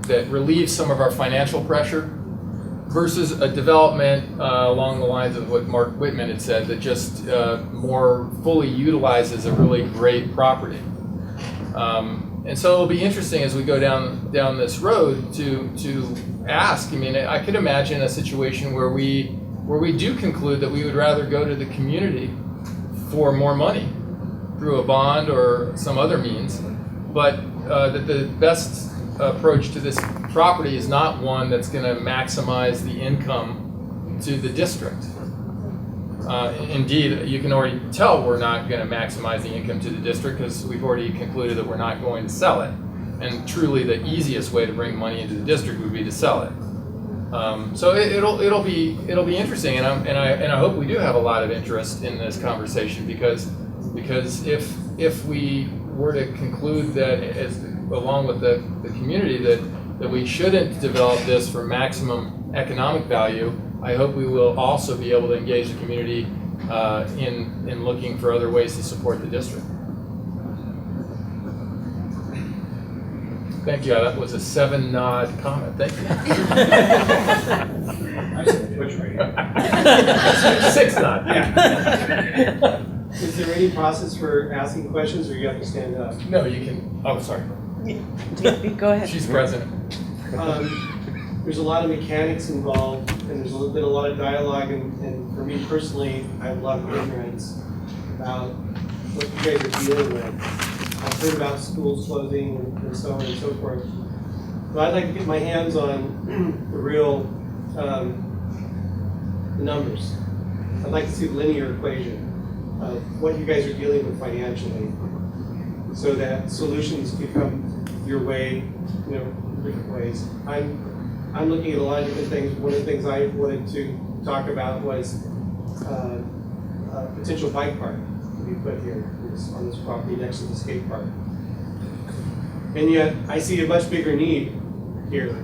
that relieves some of our financial pressure versus a development along the lines of what Mark Whitman had said, that just more fully utilizes a really great property. And so it'll be interesting as we go down this road to ask. I mean, I could imagine a situation where we do conclude that we would rather go to the community for more money through a bond or some other means, but that the best approach to this property is not one that's going to maximize the income to the district. Indeed, you can already tell we're not going to maximize the income to the district because we've already concluded that we're not going to sell it. And truly, the easiest way to bring money into the district would be to sell it. So it'll be interesting, and I hope we do have a lot of interest in this conversation because if we were to conclude that along with the community that we shouldn't develop this for maximum economic value, I hope we will also be able to engage the community in looking for other ways to support the district. Thank you. That was a 7-nod comment. Thank you. 6-nod. Yeah. Is there any process for asking questions, or you have to stand up? No, you can. Oh, sorry. Go ahead. She's president. There's a lot of mechanics involved, and there's been a lot of dialogue, and for me personally, I have a lot of ignorance about what you guys are dealing with. I've heard about schools closing and so on and so forth. But I'd like to get my hands on the real numbers. I'd like to see the linear equation of what you guys are dealing with financially, so that solutions can come your way, you know, in different ways. I'm looking at a lot of different things. One of the things I wanted to talk about was a potential bike park to be put here on this property next to the skate park. And yet, I see a much bigger need here.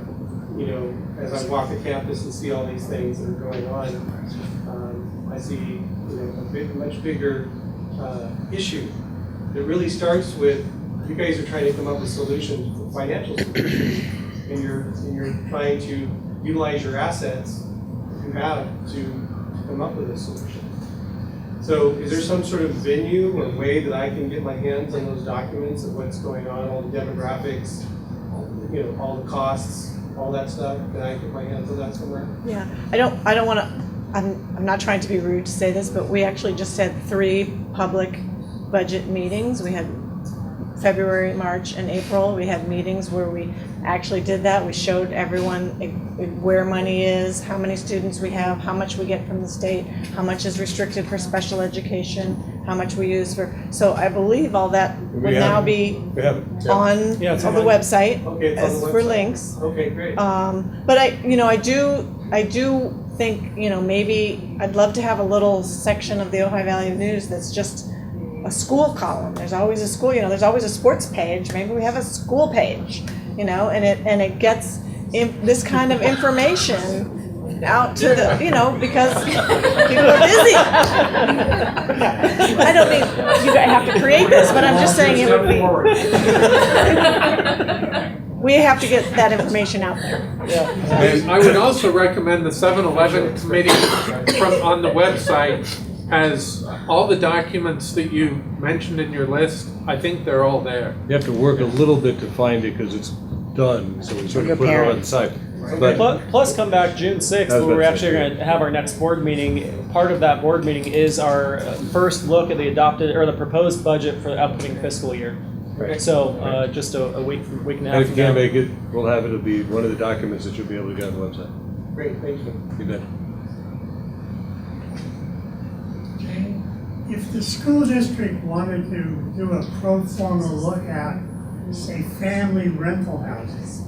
You know, as I walk the campus and see all these things that are going on, I see, you know, a much bigger issue that really starts with you guys are trying to come up with solutions, financial solutions, and you're trying to utilize your assets you have to come up with a solution. So is there some sort of venue or way that I can get my hands on those documents of what's going on, all the demographics, all the costs, all that stuff? Can I get my hands on that somewhere? Yeah, I don't want to, I'm not trying to be rude to say this, but we actually just had 3 public budget meetings. We had February, March, and April. We had meetings where we actually did that. We showed everyone where money is, how many students we have, how much we get from the state, how much is restricted for special education, how much we use for, so I believe all that would now be on the website as for links. Okay, great. But I do think, maybe I'd love to have a little section of the Ojai Valley News that's just a school column. There's always a school, there's always a sports page. Maybe we have a school page, and it gets this kind of information out to the, because people are busy. I don't mean you have to create this, but I'm just saying it would be. We have to get that information out there. And I would also recommend the 7-Eleven committee on the website has all the documents that you mentioned in your list. I think they're all there. You have to work a little bit to find it because it's done, so we sort of put it on the site. But Plus, come back June 6th, when we're actually going to have our next board meeting. Part of that board meeting is our first look at the adopted or the proposed budget for the upcoming fiscal year. Right. So just a week and a half. if you can't make it, we'll have it'll be one of the documents that you'll be able to get on the website. Great, thank you. You bet. If the school district wanted to do a pro forma look at, say, family rental houses,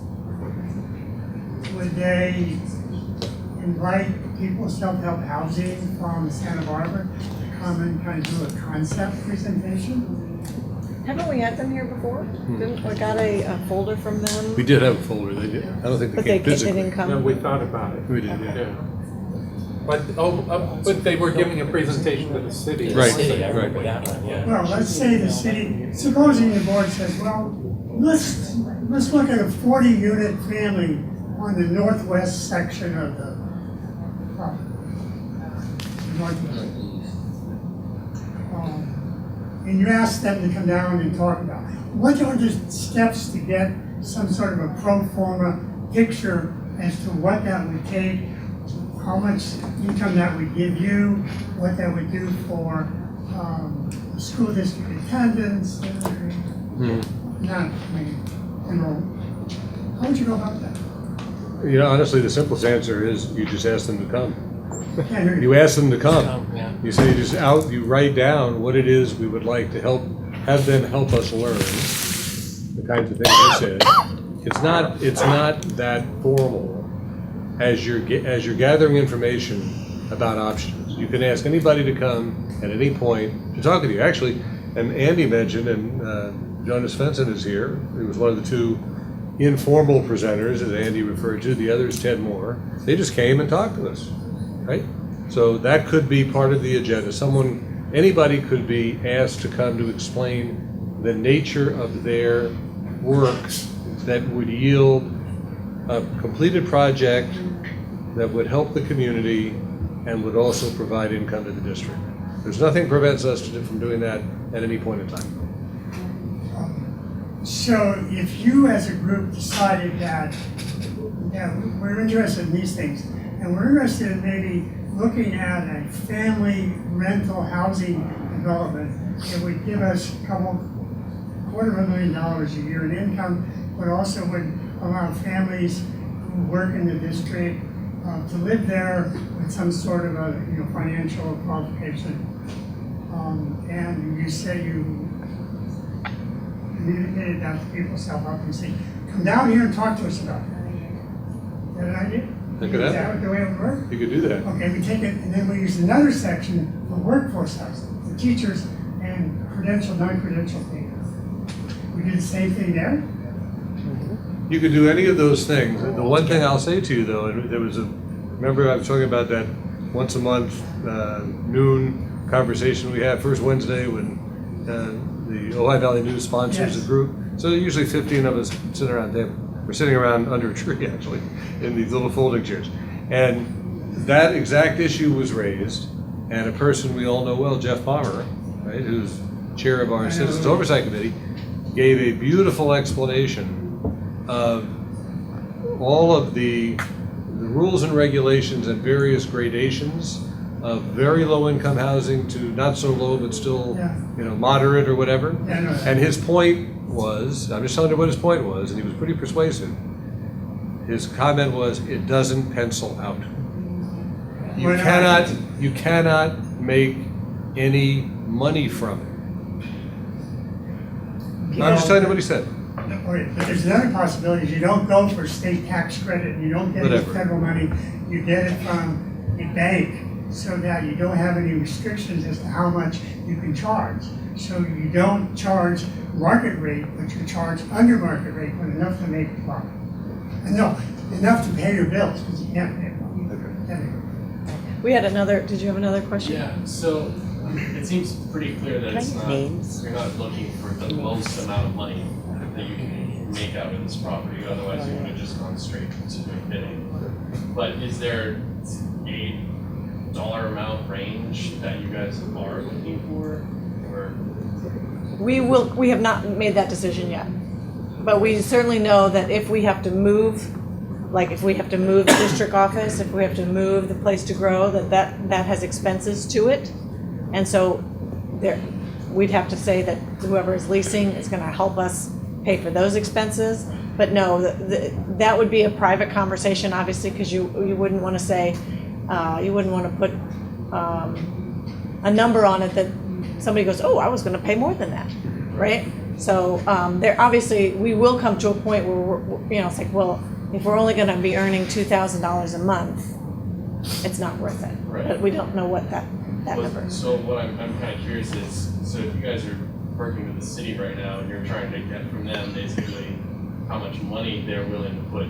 would they invite people self-help housing from Santa Barbara to come and kind of do a concept presentation? Haven't we had them here before? Didn't we got a folder from them? We did have a folder. They did. I don't think they came physically. Didn't come. No, we thought about it. We did, yeah. But they were giving a presentation to the city. Right, Right. Well, let's say the city, supposing the board says, well, let's look at a 40-unit family on the northwest section of the property. Northwest. And you ask them to come down and talk about it. What are the steps to get some sort of a pro forma picture as to what that would take, how much income that would give you, what that would do for the school district attendance, how would you go about that? Honestly, the simplest answer is you just ask them to come. You ask them to come. You say you write down what it is we would like to have them help us learn, the kinds of things I said. It's not that formal as you're gathering information about options. You can ask anybody to come at any point to talk with you. Actually, and Andy mentioned, and Jonas Svensson is here. He was one of the 2 informal presenters, as Andy referred to. The others, 10 more. They just came and talked to us. Right? So that could be part of the agenda. Anybody could be asked to come to explain the nature of their works that would yield a completed project that would help the community and would also provide income to the district. There's nothing prevents us from doing that at any point in time. So if you as a group decided that we're interested in these things, and we're interested in maybe looking at a family rental housing development that would give us $250,000 a year in income, but also would allow families who work in the district to live there with some sort of a financial qualification. And you say you communicated that to people self-help and say, come down here and talk to us about it. Is that an idea? That could Is happen. that the way it would work? You could do that. Okay, we take it, and then we use another section for workforce housing, for teachers and credential, non-credential people. We do the same thing there? You could do any of those things. The one thing I'll say to you, though, and remember I was talking about that once a month noon conversation we have first Wednesday when the Ojai Valley News sponsors a group. So usually 15 of us sit around the table. We're sitting around under a tree, actually, in these little folding chairs. And that exact issue was raised, and a person we all know well, Jeff Palmer, right, who's chair of our Citizens Oversight Committee, gave a beautiful explanation of all of the rules and regulations and various gradations of very low income housing to not so low but still moderate or whatever. And his point was, I'm just telling you what his point was, and he was pretty persuasive. His comment was, it doesn't pencil out. You cannot make any money from it. I'm just telling you what he said. Okay, but there's another possibility. You don't go for state tax credit. You don't get any federal money. You get it from a bank, so that you don't have any restrictions as to how much you can charge. So you don't charge market rate, but you charge under market rate, but enough to make a profit. No, enough to pay your bills, because you can't pay a profit. We had another, did you have another question? Yeah, so it seems pretty clear that it's not, you're not looking for the most amount of money that you can make out of this property, otherwise you would have just gone straight to bidding. But is there a dollar amount range that you guys are looking for? Or? We have not made that decision yet, but we certainly know that if we have to move, like if we have to move the district office, if we have to move the place to grow, that has expenses to it. And so we'd have to say that whoever is leasing is going to help us pay for those expenses. But no, that would be a private conversation, obviously, because you wouldn't want to say, you wouldn't want to put a number on it that somebody goes, oh, I was going to pay more than that, right? So there obviously we will come to a point where we're, it's like, well, if we're only going to be earning $2,000 a month, it's not worth it. Right. But we don't know what that number is. So what I'm kind of curious is, so if you guys are working with the city right now and you're trying to get from them basically how much money they're willing to put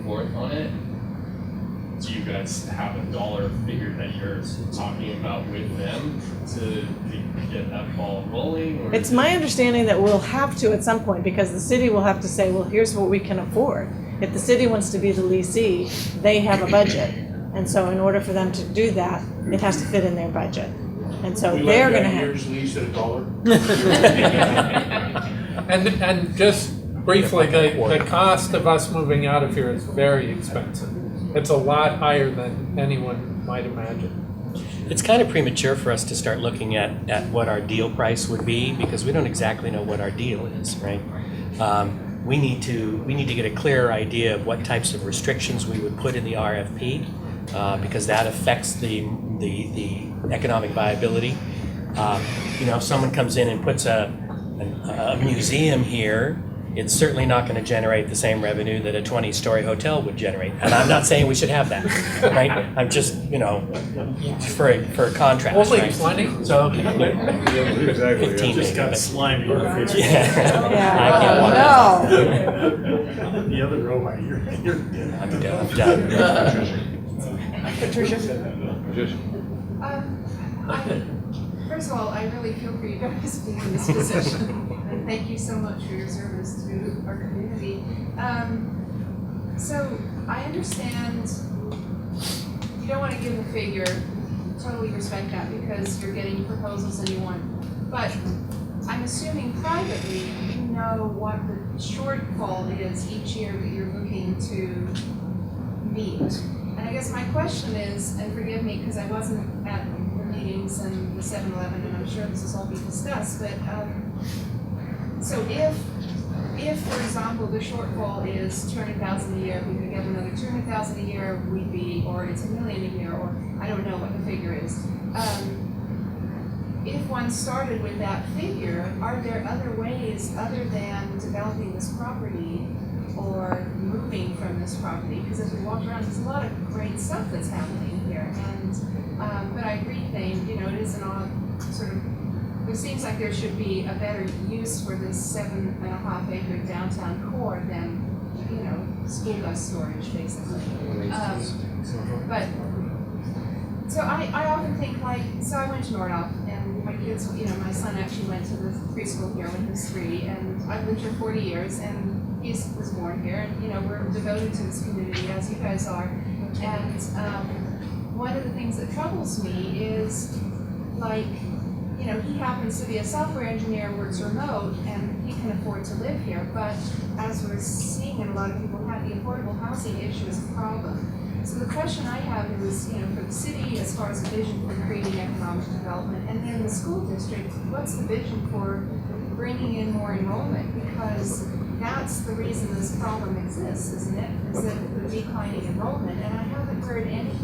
forth on it, do you guys have a dollar figure that you're talking about with them to get that ball rolling? Or It's my understanding that we'll have to at some point, because the city will have to say, well, here's what we can afford. If the city wants to be the leasee, they have a budget. And so in order for them to do that, it has to fit in their budget. And so they're going to have. Year's lease at $1. And just briefly, the cost of us moving out of here is very expensive. It's a lot higher than anyone might imagine. It's kind of premature for us to start looking at what our deal price would be, because we don't exactly know what our deal is, right? We need to get a clearer idea of what types of restrictions we would put in the RFP, because that affects the economic viability. If someone comes in and puts a museum here, it's certainly not going to generate the same revenue that a 20-story hotel would generate. And I'm not saying we should have that, right? I'm just, for a contrast. Only right? 20? So, exactly. 15 just got slime in your face. Yeah. I can't walk. No. The other row, you're I'm done. Patricia. First of all, I really feel for you guys being in this position. And thank you so much for your service to our community. So I understand you don't want to give a figure. Totally respect that, because you're getting proposals and you want. But I'm assuming privately you know what the shortfall is each year that you're looking to meet. And I guess my question is, and forgive me because I wasn't at the meetings and the 7-Eleven, and I'm sure this has all been discussed, but so if for example the shortfall is $200,000 a year, we could get another $200,000 a year, we'd be, or it's $1 million a year, or I don't know what the figure is. If one started with that figure, are there other ways other than developing this property or moving from this property? Because as we walk around, there's a lot of great stuff that's happening here. And but I rethink, it is an odd sort of. It seems like there should be a better use for this 7.5-acre downtown core than, school bus storage, basically. But so I often think so I went to Nordhoff, and my kids, my son actually went to the preschool here when he was 3, and I've lived here 40 years, and he was born here, and, you know, we're devoted to this community, as you guys are. And one of the things that troubles me is, like, you know, he happens to be a software engineer, works remote, and he can afford to live here. But as we're seeing, and a lot of people have, the affordable housing issue is a problem. So the question I have is, you know, for the city, as far as a vision for creating economic development, and then the school district, what's the vision for bringing in more enrollment? Because that's the reason this problem exists, isn't it? Is that the declining enrollment, and I haven't heard any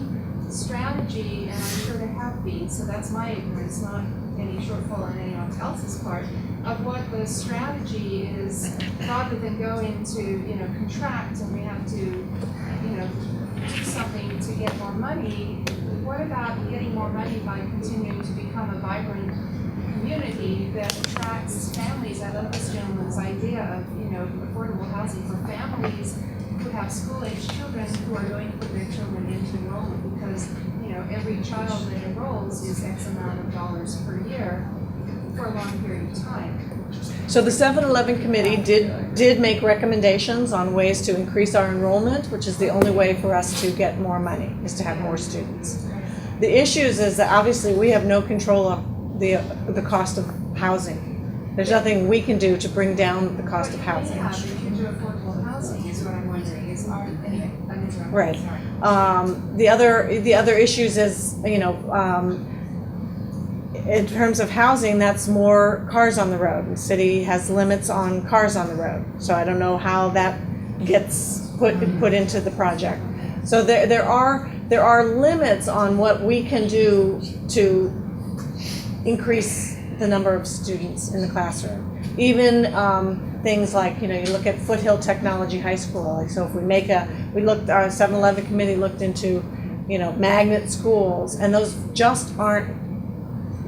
strategy, and I'm sure there have been, so that's my ignorance, not any shortfall on anyone else's part, of what the strategy is, rather than going to, you know, contract and we have to, you know, do something to get more money. What about getting more money by continuing to become a vibrant community that attracts families? I love this gentleman's idea of, you know, affordable housing for families who have school-age children who are going to put their children into enrollment, because, you know, every child that enrolls is X amount of dollars per year for a long period of time. So the 7-Eleven committee did make recommendations on ways to increase our enrollment, which is the only way for us to get more money, is to have more students. The issues is that obviously we have no control of the cost of housing. There's nothing we can do to bring down the cost of housing. Yeah, if you do affordable housing is what I'm wondering, is anyway, I'm interrupting. Right. Sorry. The other issues is, you know, in terms of housing, that's more cars on the road. The city has limits on cars on the road, so I don't know how that gets put into the project. So there are limits on what we can do to increase the number of students in the classroom. Even things like, you know, you look at Foothill Technology High School. Like, so if our 7-Eleven committee looked into, you know, magnet schools, and those just aren't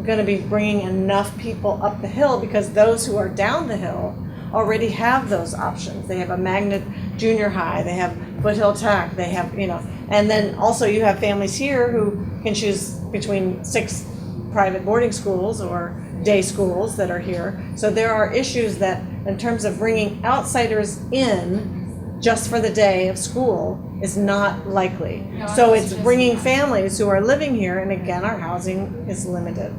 going to be bringing enough people up the hill, because those who are down the hill already have those options. They have a magnet junior high, they have Foothill Tech, they have, you know, and then also you have families here who can choose between 6 private boarding schools or day schools that are here. So there are issues that, in terms of bringing outsiders in just for the day of school, is not likely. No, So it's bringing families who are living here, and again, our housing is limited.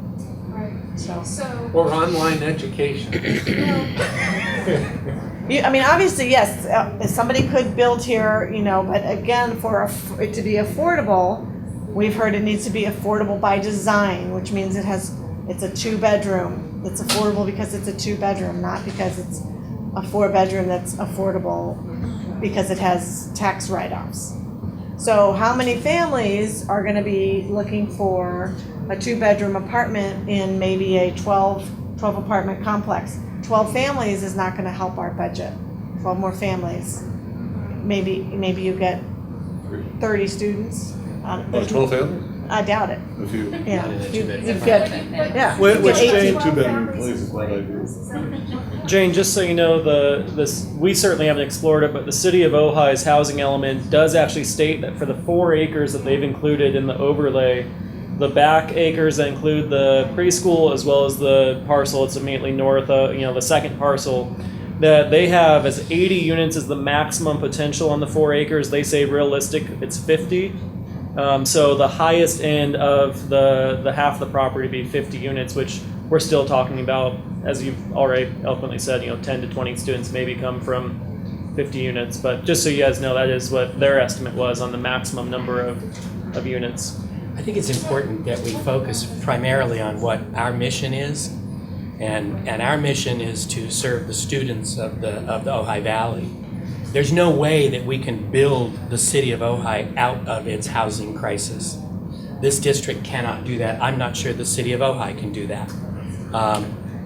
Right. So. Or online education. I mean, obviously, yes, somebody could build here, you know, but again, for it to be affordable, we've heard it needs to be affordable by design, which means it's a 2-bedroom. It's affordable because it's a 2-bedroom, not because it's a 4-bedroom that's affordable because it has tax write-offs. So how many families are going to be looking for a 2-bedroom apartment in maybe a 12 apartment complex? 12 families is not going to help our budget. 12 more families. Maybe you get 30 students. 12 families? I doubt it. A few. Yeah. You get, yeah. Which you get 18. Jane, 2-bedroom place is not ideal. Jane, just so you know, we certainly haven't explored it, but the city of Ojai's housing element does actually state that for the 4 acres that they've included in the overlay, the back acres that include the preschool as well as the parcel it's immediately north of, you know, the second parcel, that they have as 80 units is the maximum potential on the 4 acres. They say realistic, it's 50. So the highest end of the half the property would be 50 units, which we're still talking about, as you've already eloquently said, you know, 10 to 20 students maybe come from 50 units. But just so you guys know, that is what their estimate was on the maximum number of units. I think it's important that we focus primarily on what our mission is, and our mission is to serve the students of the Ojai Valley. There's no way that we can build the city of Ojai out of its housing crisis. This district cannot do that. I'm not sure the city of Ojai can do that.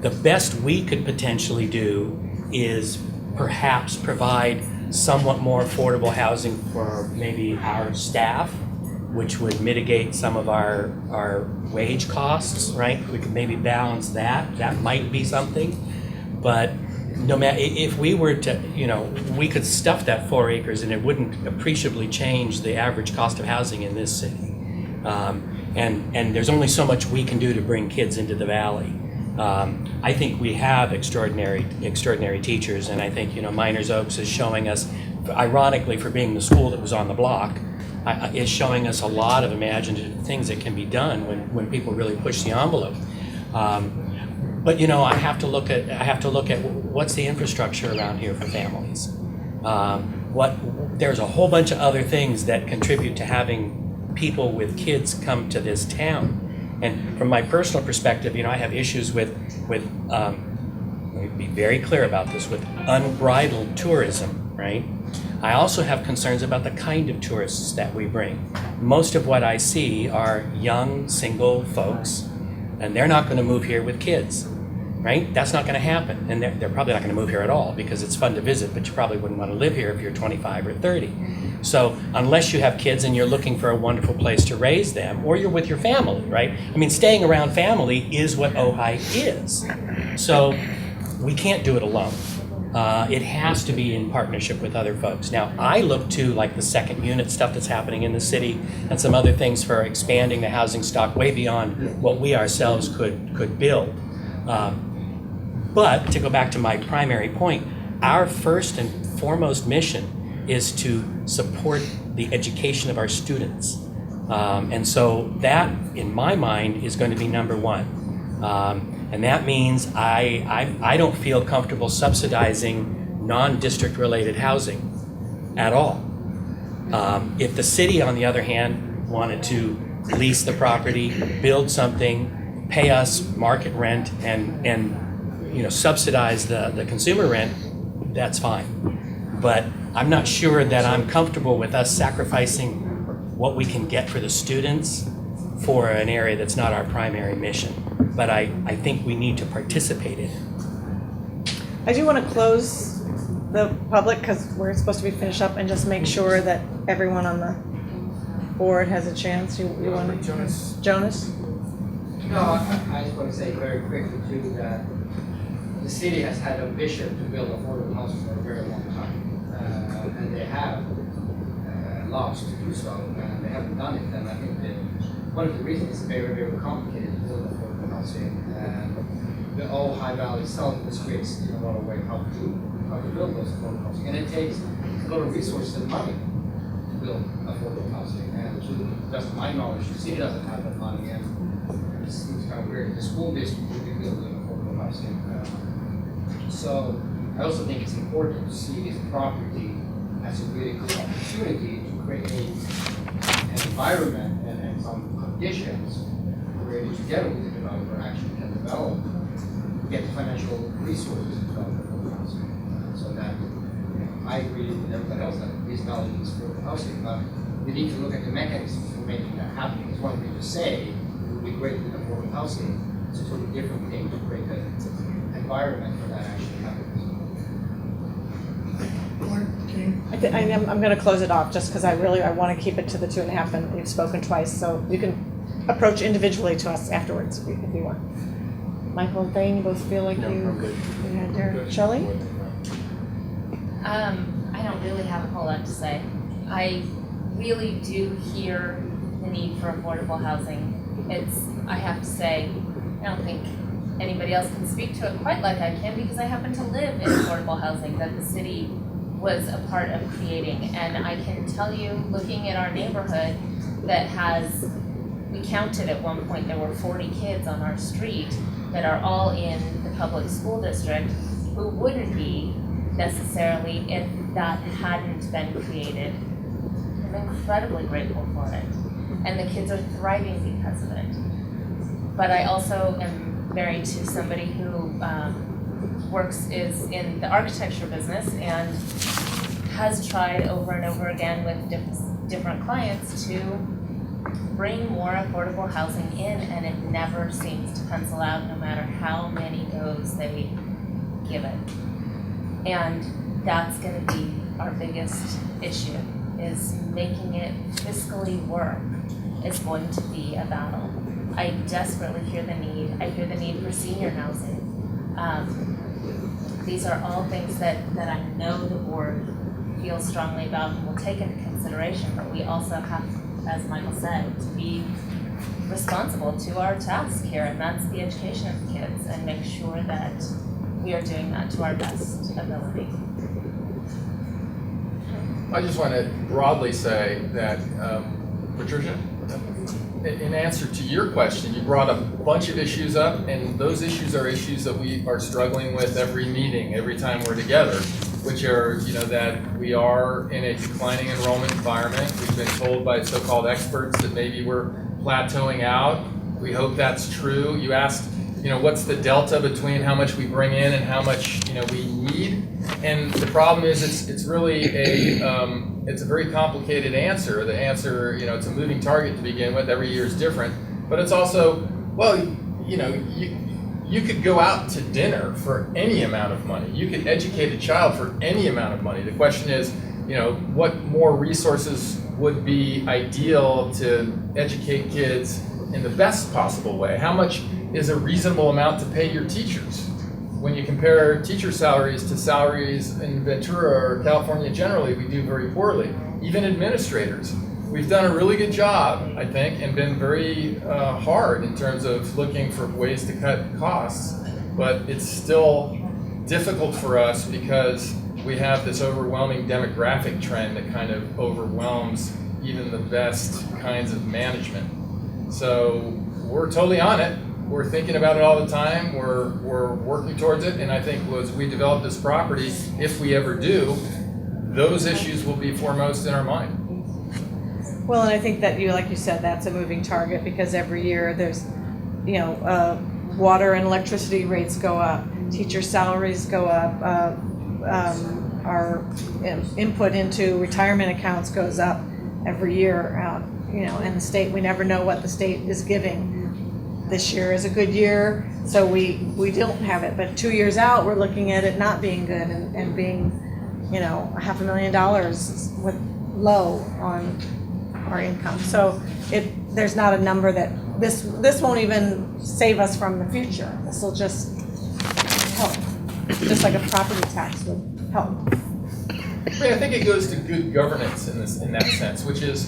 The best we could potentially do is perhaps provide somewhat more affordable housing for maybe our staff, which would mitigate some of our wage costs, right? We could maybe balance that. That might be something. But no matter, if we were to, you know, we could stuff that 4 acres and it wouldn't appreciably change the average cost of housing in this city. And there's only so much we can do to bring kids into the valley. I think we have extraordinary teachers, and I think, you know, Miners Oaks is showing us, ironically for being the school that was on the block, is showing us a lot of imaginative things that can be done when people really push the envelope. But you know, I have to look at what's the infrastructure around here for families. There's a whole bunch of other things that contribute to having people with kids come to this town. And from my personal perspective, you know, I have issues with let me be very clear about this, with unbridled tourism, right? I also have concerns about the kind of tourists that we bring. Most of what I see are young, single folks, and they're not going to move here with kids, right? That's not going to happen. And they're probably not going to move here at all because it's fun to visit, but you probably wouldn't want to live here if you're 25 or 30. So unless you have kids and you're looking for a wonderful place to raise them, or you're with your family, right? I mean, staying around family is what Ojai is. So we can't do it alone. It has to be in partnership with other folks. Now, I look to like the second unit stuff that's happening in the city and some other things for expanding the housing stock way beyond what we ourselves could build. But to go back to my primary point, our first and foremost mission is to support the education of our students. And so that, in my mind, is going to be number one. And that means I don't feel comfortable subsidizing non-district related housing at all. If the city, on the other hand, wanted to lease the property, build something, pay us market rent, and you know, subsidize the consumer rent, that's fine. But I'm not sure that I'm comfortable with us sacrificing what we can get for the students for an area that's not our primary mission. But I think we need to participate in it. I do want to close the public because we're supposed to be finished up and just make sure that everyone on the board has a chance. You want to? Jonas? No, I just want to say very quickly too that the city has had a vision to build affordable housing for a very long time, and they have lost to do so, and they haven't done it. And I think that one of the reasons is very, very complicated to build affordable housing. The Ojai Valley itself restricts in a lot of ways how to build those affordable housing, and it takes a lot of resources and money to build affordable housing. And to the best of my knowledge, the city doesn't have that money, and it seems kind of weird. The school district would be building affordable housing. So I also think it's important to see this property as a really good opportunity to create an environment and some conditions where you, together with the developer, actually can develop, get financial resources to develop affordable housing. So that, I agree with everybody else that this valley needs affordable housing, but we need to look at the mechanisms for making that happen. It's one thing to say it would be great with affordable housing. It's a totally different thing to create an environment for that actually happens. I'm going to close it off just because I want to keep it to the 2.5, and you've spoken twice, so you can approach individually to us afterwards if you want. Michael and Thane, you both feel like you had your Shelley? I don't really have a whole lot to say. I really do hear the need for affordable housing. I have to say, I don't think anybody else can speak to it quite like I can because I happen to live in affordable housing that the city was a part of creating. And I can tell you, looking at our neighborhood that we counted at one point, there were 40 kids on our street that are all in the public school district who wouldn't be necessarily if that hadn't been created. I'm incredibly grateful for it. And the kids are thriving because of it. But I also am married to somebody who is in the architecture business and has tried over and over again with different clients to bring more affordable housing in, and it never seems to pencil out no matter how many goes they give it. And that's going to be our biggest issue, is making it fiscally work is going to be a battle. I desperately hear the need. I hear the need for senior housing. These are all things that I know the board feels strongly about and will take into consideration, but we also have, as Michael said, to be responsible to our task here, and that's the education of the kids, and make sure that we are doing that to our best ability. I just want to broadly say that, Patricia, in answer to your question, you brought a bunch of issues up, and those issues are issues that we are struggling with every meeting, every time we're together, which are, that we are in a declining enrollment environment. We've been told by so-called experts that maybe we're plateauing out. We hope that's true. You asked, what's the delta between how much we bring in and how much, we need? And the problem is it's really it's a very complicated answer. The answer, it's a moving target to begin with. Every year is different. But it's also, well, you could go out to dinner for any amount of money. You could educate a child for any amount of money. The question is, what more resources would be ideal to educate kids in the best possible way? How much is a reasonable amount to pay your teachers? When you compare teacher salaries to salaries in Ventura or California generally, we do very poorly. Even administrators. We've done a really good job, I think, and been very hard in terms of looking for ways to cut costs, but it's still difficult for us because we have this overwhelming demographic trend that kind of overwhelms even the best kinds of management. So we're totally on it. We're thinking about it all the time. We're working towards it, and I think as we develop this property, if we ever do, those issues will be foremost in our mind. Well, and I think that like you said, that's a moving target because every year there's, water and electricity rates go up, teacher salaries go up, our input into retirement accounts goes up every year, and the state, we never know what the state is giving. This year is a good year, so we don't have it, but 2 years out, we're looking at it not being good and being, $500,000 with low on our income. So there's not a number that this won't even save us from the future. This will just help, just like a property tax would help. I think it goes to good governance in that sense, which is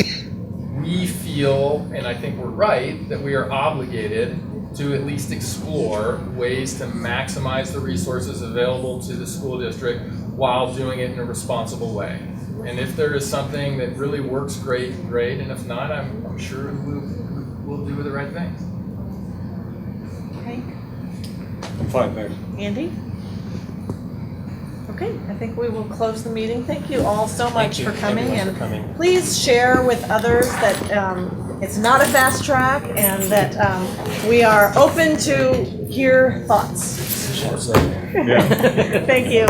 we feel, and I think we're right, that we are obligated to at least explore ways to maximize the resources available to the school district while doing it in a responsible way. And if there is something that really works great, and if not, I'm sure we'll do the right thing. Hank? I'm fine, thanks. Andy? Okay, I think we will close the meeting. Thank you all so much for coming, and please share with others that it's not a fast track and that we are open to hear thoughts. Yeah. Thank you.